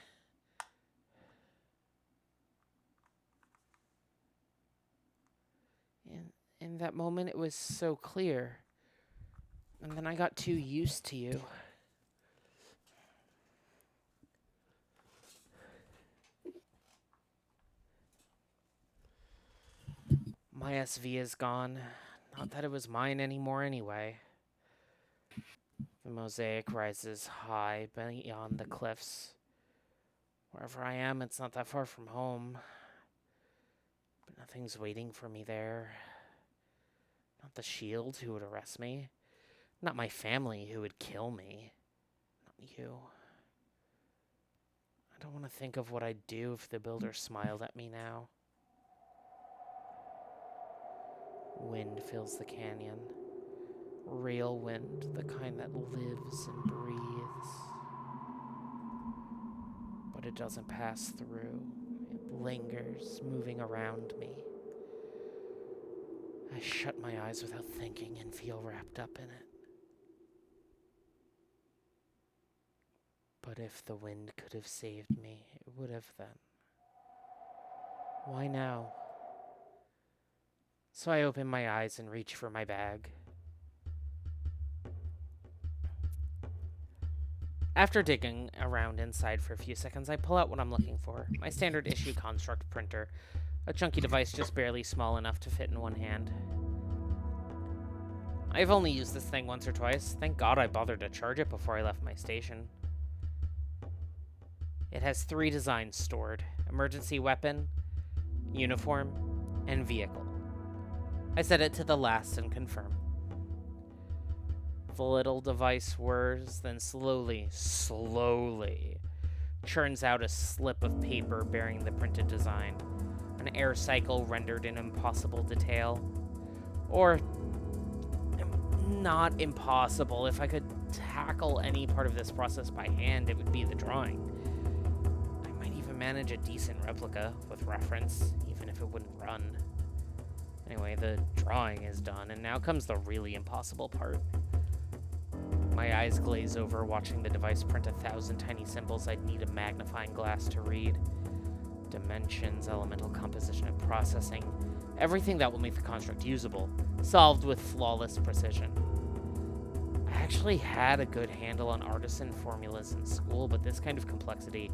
Speaker 1: In that moment, it was so clear. And then I got too used to you. My SV is gone. Not that it was mine anymore anyway. The mosaic rises high beyond the cliffs. Wherever I am, it's not that far from home. But nothing's waiting for me there. Not the shield who would arrest me. Not my family who would kill me. Not you. I don't want to think of what I'd do if the builder smiled at me now. Wind fills the canyon. Real wind, the kind that lives and breathes. But it doesn't pass through. It lingers, moving around me. I shut my eyes without thinking and feel wrapped up in it. But if the wind could have saved me, it would have then. Why now? So I open my eyes and reach for my bag. After digging around inside for a few seconds, I pull out what I'm looking for. My standard issue construct printer. A chunky device just barely small enough to fit in one hand. I've only used this thing once or twice. Thank God I bothered to charge it before I left my station. It has 3 designs stored: emergency weapon, uniform, and vehicle. I set it to the last and confirm. The little device whirs, then slowly churns out a slip of paper bearing the printed design. An air cycle rendered in impossible detail. Or, not impossible. If I could tackle any part of this process by hand, it would be the drawing. I might even manage a decent replica with reference, even if it wouldn't run. Anyway, the drawing is done, and now comes the really impossible part. My eyes glaze over, watching the device print 1,000 tiny symbols I'd need a magnifying glass to read. Dimensions, elemental composition and processing, everything that will make the construct usable, solved with flawless precision. I actually had a good handle on artisan formulas in school, but this kind of complexity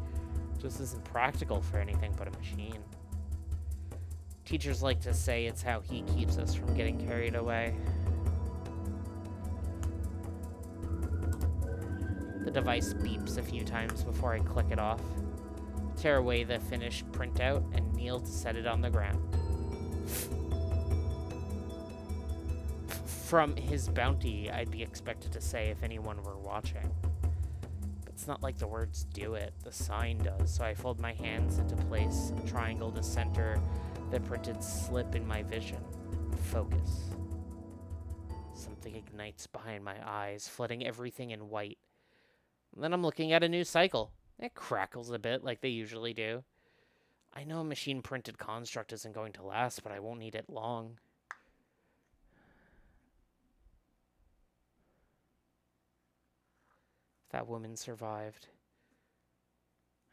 Speaker 1: just isn't practical for anything but a machine. Teachers like to say it's how he keeps us from getting carried away. The device beeps a few times before I click it off, tear away the finished printout, and kneel to set it on the ground. From his bounty, I'd be expected to say if anyone were watching. But it's not like the words do it, the sign does, so I fold my hands into place, a triangle to center the printed slip in my vision. Focus. Something ignites behind my eyes, flooding everything in white. And then I'm looking at a new cycle. It crackles a bit like they usually do. I know a machine-printed construct isn't going to last, but I won't need it long. If that woman survived,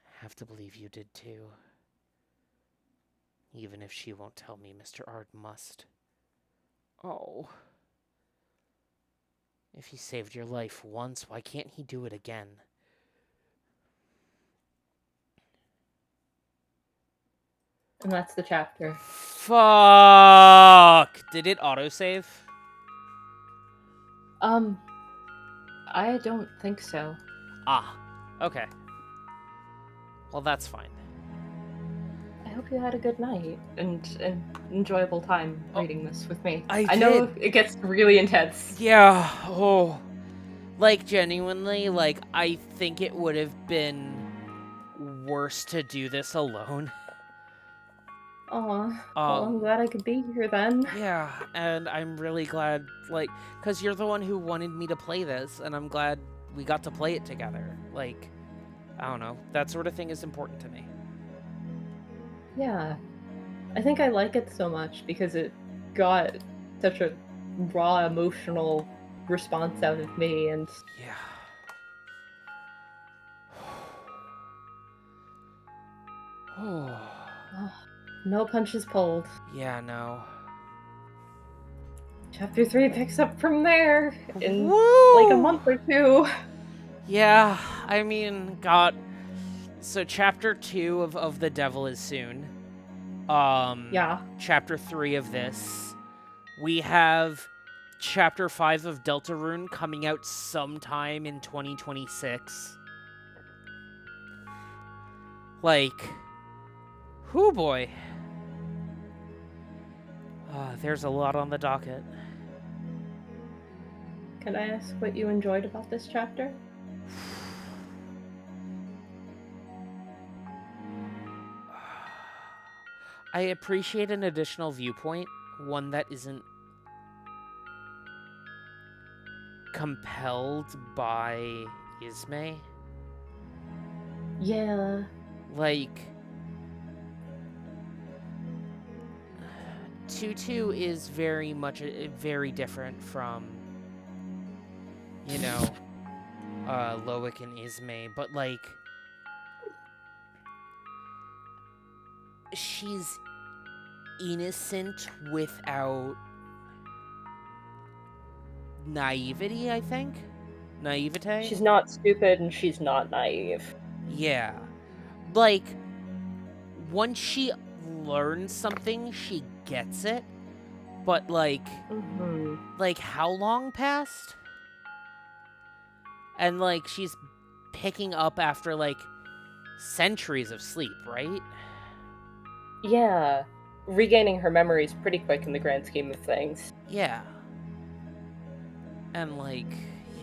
Speaker 1: I have to believe you did too. Even if she won't tell me, Mr. Ard must. Oh. If he saved your life once, why can't he do it again?
Speaker 2: And that's the chapter.
Speaker 1: Fuck! Did it autosave?
Speaker 2: I don't think so.
Speaker 1: Ah, okay. Well, that's fine.
Speaker 2: I hope you had a good night and an enjoyable time reading this with me.
Speaker 1: I
Speaker 2: know
Speaker 1: did.
Speaker 2: it gets really intense.
Speaker 1: Yeah, oh. Like, genuinely, like, I think it would have been worse to do this alone.
Speaker 2: Aw, well, I'm glad I could be here then.
Speaker 1: Yeah, and I'm really glad, like, because you're the one who wanted me to play this, and I'm glad we got to play it together. Like, I don't know, that sort of thing is important to me.
Speaker 2: Yeah, I think I like it so much because it got such a raw emotional response out of me, and
Speaker 1: Yeah. Oh.
Speaker 2: No punches pulled.
Speaker 1: Yeah, no.
Speaker 2: Chapter 3 picks up from there in
Speaker 1: Woo!
Speaker 2: like a month or 2.
Speaker 1: Yeah, I mean, God. So chapter 2 of The Devil is soon.
Speaker 2: Yeah.
Speaker 1: Chapter 3 of this. We have chapter 5 of Deltarune coming out sometime in 2026. Like, whoo boy. There's a lot on the docket.
Speaker 2: Can I ask what you enjoyed about this chapter?
Speaker 1: I appreciate an additional viewpoint, one that isn't compelled by Ismay.
Speaker 2: Yeah.
Speaker 1: Like, Tutu is very much very different from, you know, Loic and Ismay, but like, she's innocent without naivety, I think. Naivete?
Speaker 2: She's not stupid and she's not naive.
Speaker 1: Yeah. Like, once she learns something, she gets it. But
Speaker 2: Mm-hmm.
Speaker 1: like how long passed? And like she's picking up after like centuries of sleep, right?
Speaker 2: Yeah. Regaining her memories pretty quick in the grand scheme of things.
Speaker 1: Yeah. And like,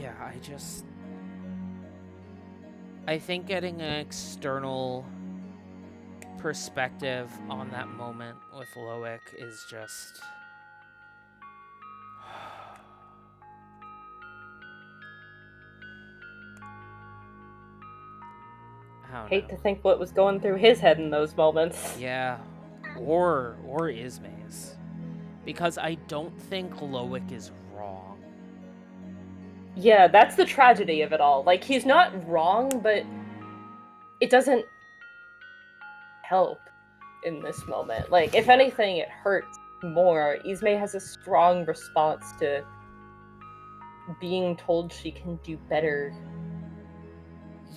Speaker 1: yeah, I think getting an external perspective on that moment with Loic is just I don't
Speaker 2: Hate
Speaker 1: know.
Speaker 2: to think what was going through his head in those moments.
Speaker 1: Yeah. Or Ismay's. Because I don't think Loic is wrong.
Speaker 2: Yeah, that's the tragedy of it all. Like, he's not wrong, but it doesn't help in this moment. Like, if anything, it hurts more. Ismay has a strong response to being told she can do better.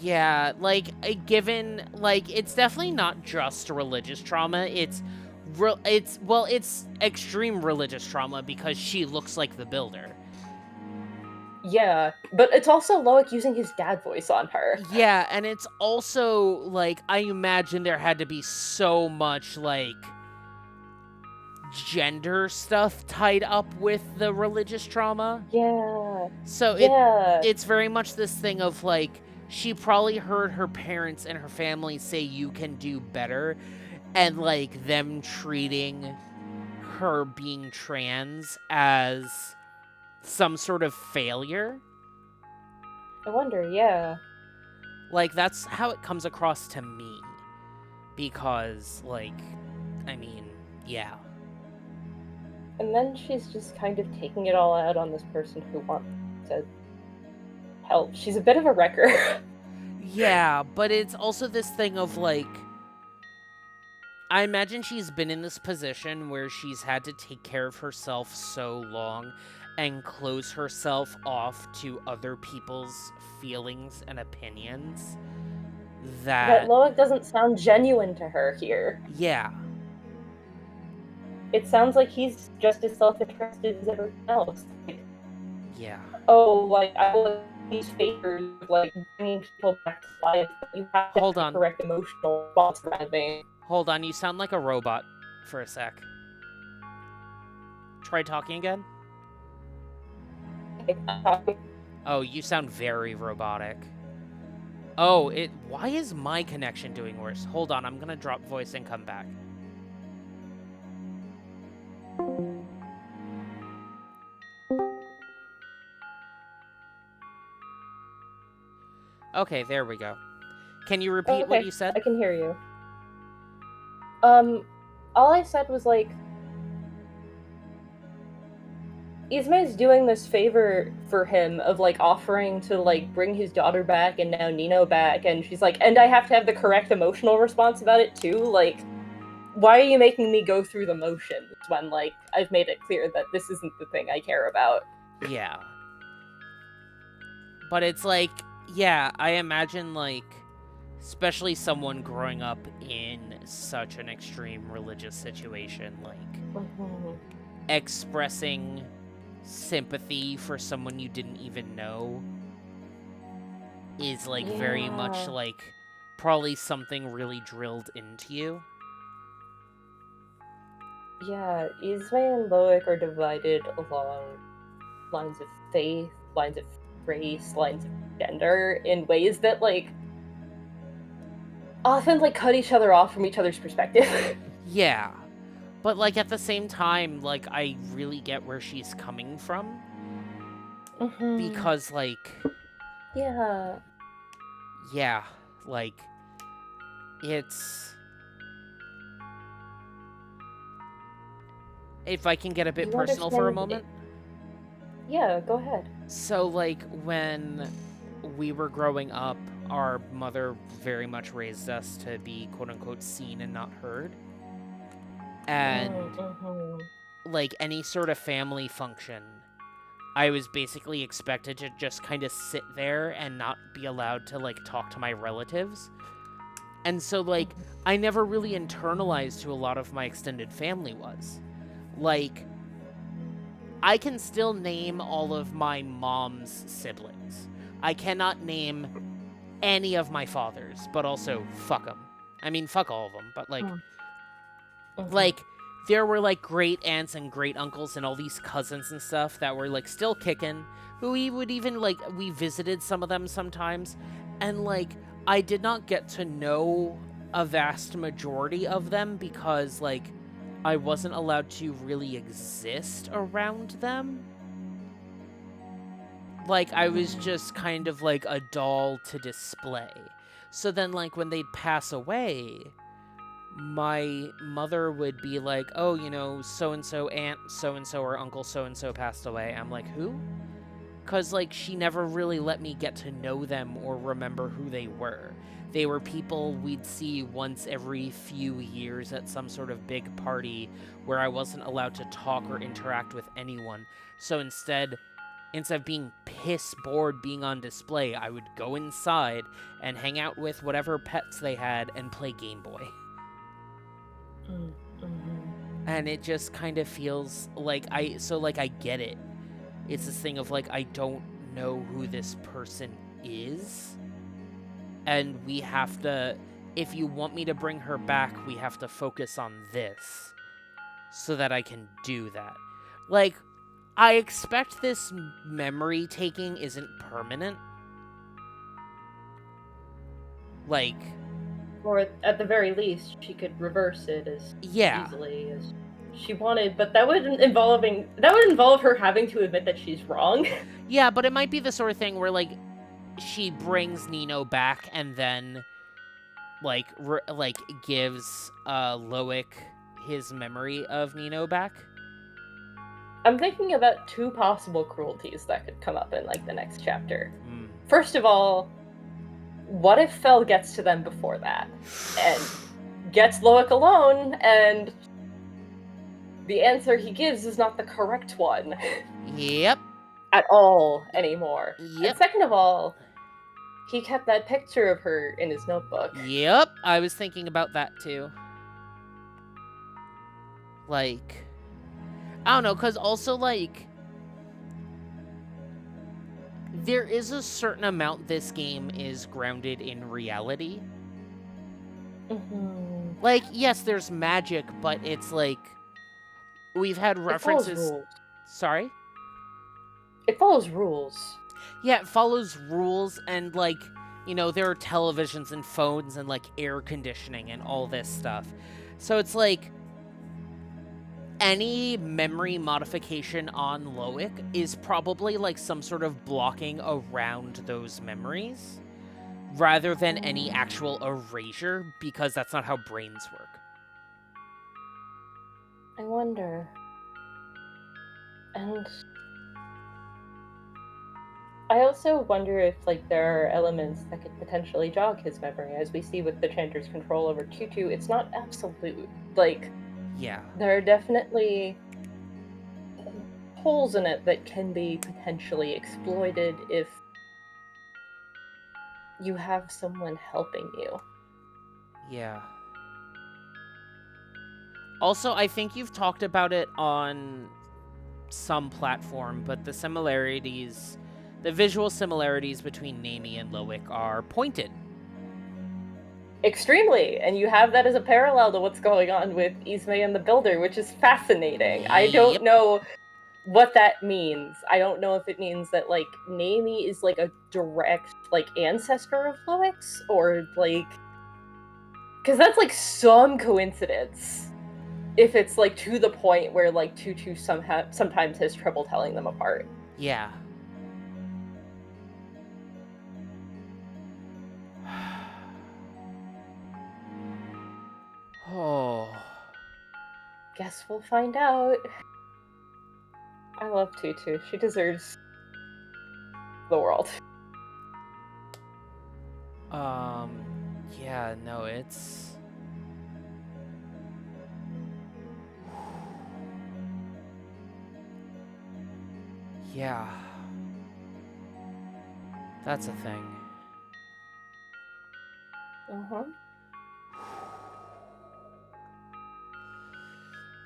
Speaker 1: Yeah, like given like it's definitely not just religious trauma. It's extreme religious trauma because she looks like the builder.
Speaker 2: Yeah, but it's also Loic using his dad voice on her.
Speaker 1: Yeah, and it's also like I imagine there had to be so much like gender stuff tied up with the religious trauma.
Speaker 2: Yeah.
Speaker 1: So
Speaker 2: Yeah.
Speaker 1: it's very much this thing of like she probably heard her parents and her family say you can do better, and like them treating her being trans as some sort of failure.
Speaker 2: I wonder, yeah.
Speaker 1: Like that's how it comes across to me. Because like I mean, yeah.
Speaker 2: And then she's just kind of taking it all out on this person who wants to help. She's a bit of a wrecker.
Speaker 1: Yeah, but it's also this thing of like I imagine she's been in this position where she's had to take care of herself so long and close herself off to other people's feelings and opinions
Speaker 2: That
Speaker 1: that,
Speaker 2: Loic doesn't sound genuine to her here.
Speaker 1: yeah,
Speaker 2: It sounds like he's just as self-interested as everyone else. Like,
Speaker 1: yeah.
Speaker 2: oh, like, I will these favors of, like, bringing people back to life, but you have to have
Speaker 1: Hold
Speaker 2: the
Speaker 1: on.
Speaker 2: correct emotional response around me.
Speaker 1: Hold on. You sound like a robot for a sec. Try talking again. Oh, you sound very robotic. Oh, why is my connection doing worse? Hold on. I'm going to drop voice and come back. Okay, there we go. Can you repeat what
Speaker 2: Okay,
Speaker 1: you said?
Speaker 2: I can hear you. All I said was, like, Ismay's doing this favor for him of, like, offering to, like, bring his daughter back and now Nino back, and she's like, and I have to have the correct emotional response about it too? Like, why are you making me go through the motions when, like, I've made it clear that this isn't the thing I care about?
Speaker 1: Yeah. But it's like, yeah, I imagine, like, especially someone growing up in such an extreme religious situation, like,
Speaker 2: Mhm.
Speaker 1: expressing sympathy for someone you didn't even know is, like, very much,
Speaker 2: Yeah.
Speaker 1: like, probably something really drilled into you.
Speaker 2: Yeah, Ismay and Loic are divided along lines of faith lines of race, lines of gender, in ways that, like, often, like, cut each other off from each other's perspective.
Speaker 1: Yeah. But, like, at the same time, like, I really get where she's coming from. Because, like...
Speaker 2: Yeah.
Speaker 1: Yeah, like, it's... If I can get a bit
Speaker 2: You
Speaker 1: personal for a
Speaker 2: understand
Speaker 1: moment.
Speaker 2: Yeah, go ahead.
Speaker 1: So, like, when we were growing up, our mother very much raised us to be quote-unquote seen and not heard. And, like, any sort of family function, I was basically expected to just kind of sit there and not be allowed to, like, talk to my relatives. And so, like, I never really internalized who a lot of my extended family was. Like, I can still name all of my mom's siblings. I cannot name any of my father's, but also fuck them. I mean, fuck all of them, but, like, there were, like, great aunts and great uncles and all these cousins and stuff that were, like, still kicking, who we would even, like, we visited some of them sometimes, and, like, I did not get to know a vast majority of them because, like, I wasn't allowed to really exist around them. Like, I was just kind of like a doll to display. So then, like, when they'd pass away, my mother would be like, oh, you know, so-and-so aunt so-and-so or uncle so-and-so passed away. I'm like, who? Because, like, she never really let me get to know them or remember who they were. They were people we'd see once every few years at some sort of big party where I wasn't allowed to talk or interact with anyone. So instead of being piss bored being on display, I would go inside and hang out with whatever pets they had and play Game Boy. And it just kind of feels like I get it. It's this thing of, like, I don't know who this person is. And we have to, if you want me to bring her back, we have to focus on this so that I can do that. Like, I expect this memory taking isn't permanent. Like...
Speaker 2: Or at the very least, she could reverse it as
Speaker 1: Yeah.
Speaker 2: easily as she wanted, but that would involve her having to admit that she's wrong.
Speaker 1: Yeah, but it might be the sort of thing where, like, she brings Nino back and then, like, gives Loic his memory of Nino back.
Speaker 2: I'm thinking about two possible cruelties that could come up in, like, the next chapter. First of all, what if Fel gets to them before that and gets Loic alone, and the answer he gives is not the correct one?
Speaker 1: Yep.
Speaker 2: At all anymore.
Speaker 1: Yep.
Speaker 2: And second of all, he kept that picture of her in his notebook.
Speaker 1: Yep, I was thinking about that too. Like, I don't know, because also, like, there is a certain amount this game is grounded in reality. Like, yes, there's magic, but it's like, we've had references...
Speaker 2: It follows rules.
Speaker 1: Sorry?
Speaker 2: It follows rules.
Speaker 1: Yeah, it follows rules, and, like, you know, there are televisions and phones and, like, air conditioning and all this stuff. So it's like, any memory modification on Loic is probably, like, some sort of blocking around those memories, rather than any actual erasure, because that's not how brains work.
Speaker 2: I wonder. And I also wonder if, like, there are elements that could potentially jog his memory. As we see with the Chanter's control over Tutu, it's not absolute. Like,
Speaker 1: yeah,
Speaker 2: there are definitely holes in it that can be potentially exploited if you have someone helping you.
Speaker 1: Yeah. Also, I think you've talked about it on some platform, but the similarities, the visual similarities between Nami and Loic are pointed.
Speaker 2: Extremely, and you have that as a parallel to what's going on with Ismay and the Builder, which is fascinating. I don't know what that means. I don't know if it means that like Naomi is like a direct like ancestor of Loix, or like, because that's like some coincidence. If it's like to the point where like Tutu sometimes has trouble telling them apart.
Speaker 1: Yeah. Oh.
Speaker 2: Guess we'll find out. I love Tutu. She deserves the world.
Speaker 1: Yeah, no, it's... Yeah. That's a thing.
Speaker 2: Uh-huh.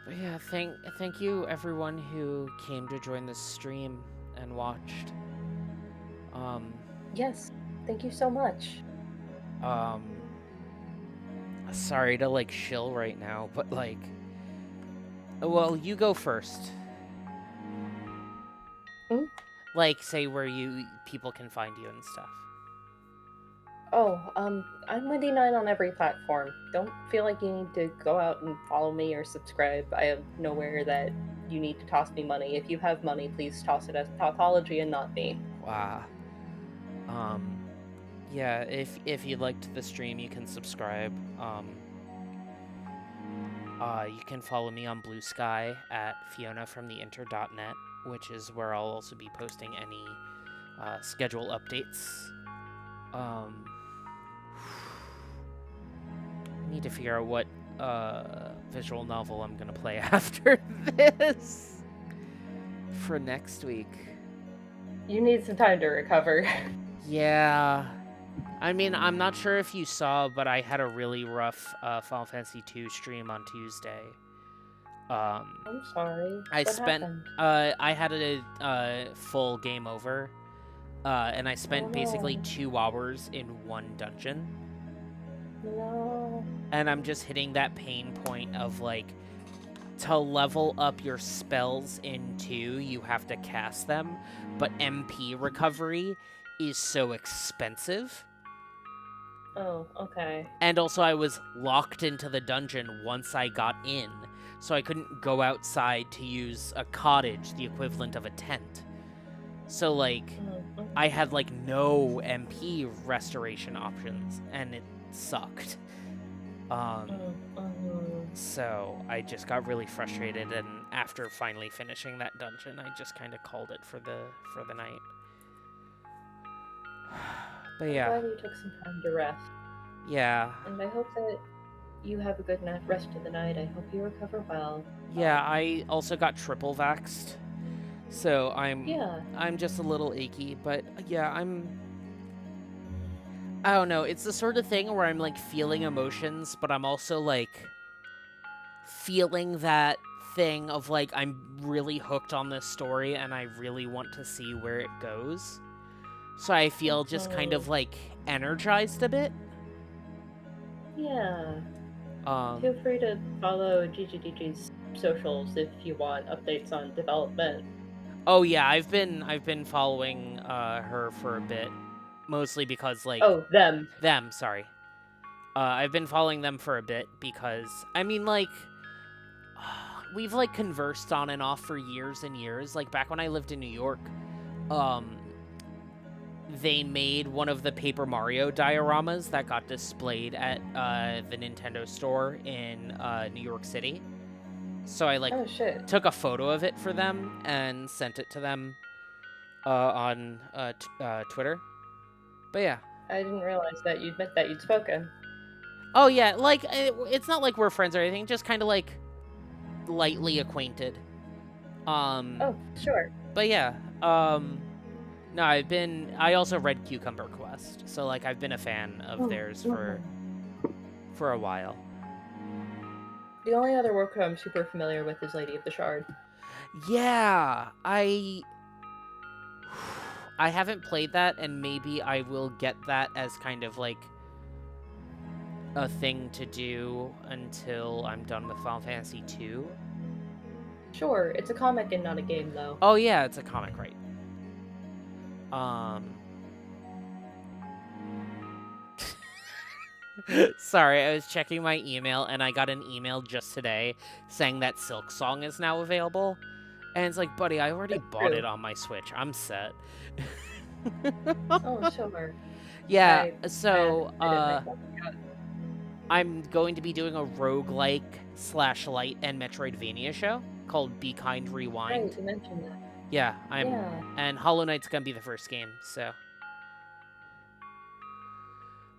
Speaker 1: But yeah, thank you everyone who came to join this stream and watched.
Speaker 2: Yes. Thank you so much.
Speaker 1: Sorry to like shill right now, but like, well, you go first.
Speaker 2: Hmm?
Speaker 1: Like, say where people can find you and stuff.
Speaker 2: Oh, I'm Wendy9 on every platform. Don't feel like you need to go out and follow me or subscribe. I am nowhere that you need to toss me money. If you have money, please toss it at Tautology and not me.
Speaker 1: Wow. Yeah, if you liked the stream, you can subscribe. You can follow me on Blue Sky at FionaFromTheInter.net, which is where I'll also be posting any schedule updates. Need to figure out what visual novel I'm gonna play after this for next week.
Speaker 2: You need some time to recover.
Speaker 1: Yeah. I mean, I'm not sure if you saw, but I had a really rough Final Fantasy II stream on Tuesday.
Speaker 2: I'm sorry.
Speaker 1: I
Speaker 2: What
Speaker 1: spent,
Speaker 2: happened?
Speaker 1: I had a full game over, and I
Speaker 2: Oh
Speaker 1: spent basically
Speaker 2: no.
Speaker 1: 2 hours in one dungeon.
Speaker 2: No.
Speaker 1: And I'm just hitting that pain point of like, to level up your spells in 2, you have to cast them, but MP recovery is so expensive.
Speaker 2: Oh, okay.
Speaker 1: And also, I was locked into the dungeon once I got in, so I couldn't go outside to use a cottage, the equivalent of a tent. So, like,
Speaker 2: Mm-hmm.
Speaker 1: I had, like, no MP restoration options, and it sucked. So I just got really frustrated, and after finally finishing that dungeon, I just kind of called it for the night. But
Speaker 2: I'm
Speaker 1: yeah.
Speaker 2: glad you took some time to rest.
Speaker 1: Yeah.
Speaker 2: And I hope that you have a good rest of the night. I hope you recover well.
Speaker 1: Yeah, I also got triple vaxxed. So
Speaker 2: Yeah.
Speaker 1: I'm just a little achy, but yeah, I don't know, it's the sort of thing where I'm like feeling emotions, but I'm also like feeling that thing of like I'm really hooked on this story and I really want to see where it goes. So I feel just kind of like energized a bit.
Speaker 2: Yeah. Feel free to follow GGDG's socials if you want updates on development.
Speaker 1: Oh yeah, I've been following her for a bit, mostly because like
Speaker 2: Them.
Speaker 1: sorry. I've been following them for a bit because I mean like we've like conversed on and off for years and years. Like back when I lived in New York, they made one of the Paper Mario dioramas that got displayed at the Nintendo store in New York City. So I like took a photo of it for them and sent it to them on Twitter. But yeah.
Speaker 2: I didn't realize that you'd spoken.
Speaker 1: Oh yeah, like it's not like we're friends or anything, just kind of like lightly acquainted.
Speaker 2: Oh, sure.
Speaker 1: But yeah, no, I also read Cucumber Quest, so like I've been a fan of theirs for a while.
Speaker 2: The only other work I'm super familiar with is Lady of the Shard.
Speaker 1: Yeah, I haven't played that, and maybe I will get that as kind of like a thing to do until I'm done with Final Fantasy II.
Speaker 2: Sure, it's a comic and not a game, though.
Speaker 1: Oh yeah, it's a comic, right? Um, sorry, I was checking my email and I got an email just today saying that Silk Song is now available. And it's like, buddy, I already bought
Speaker 2: True.
Speaker 1: it on my Switch. I'm set.
Speaker 2: Oh, sure.
Speaker 1: Yeah,
Speaker 2: I
Speaker 1: so
Speaker 2: I didn't make that.
Speaker 1: I'm going to be doing a roguelike / light and Metroidvania show called Be Kind
Speaker 2: Right,
Speaker 1: Rewind.
Speaker 2: you mentioned that.
Speaker 1: Yeah,
Speaker 2: Yeah.
Speaker 1: and Hollow Knight's gonna be the first game, so.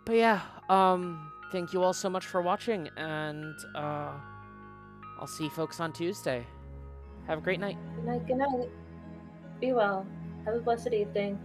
Speaker 1: But yeah, thank you all so much for watching, and I'll see you folks on Tuesday. Have a great night.
Speaker 2: Good night, good night. Be well. Have a blessed evening.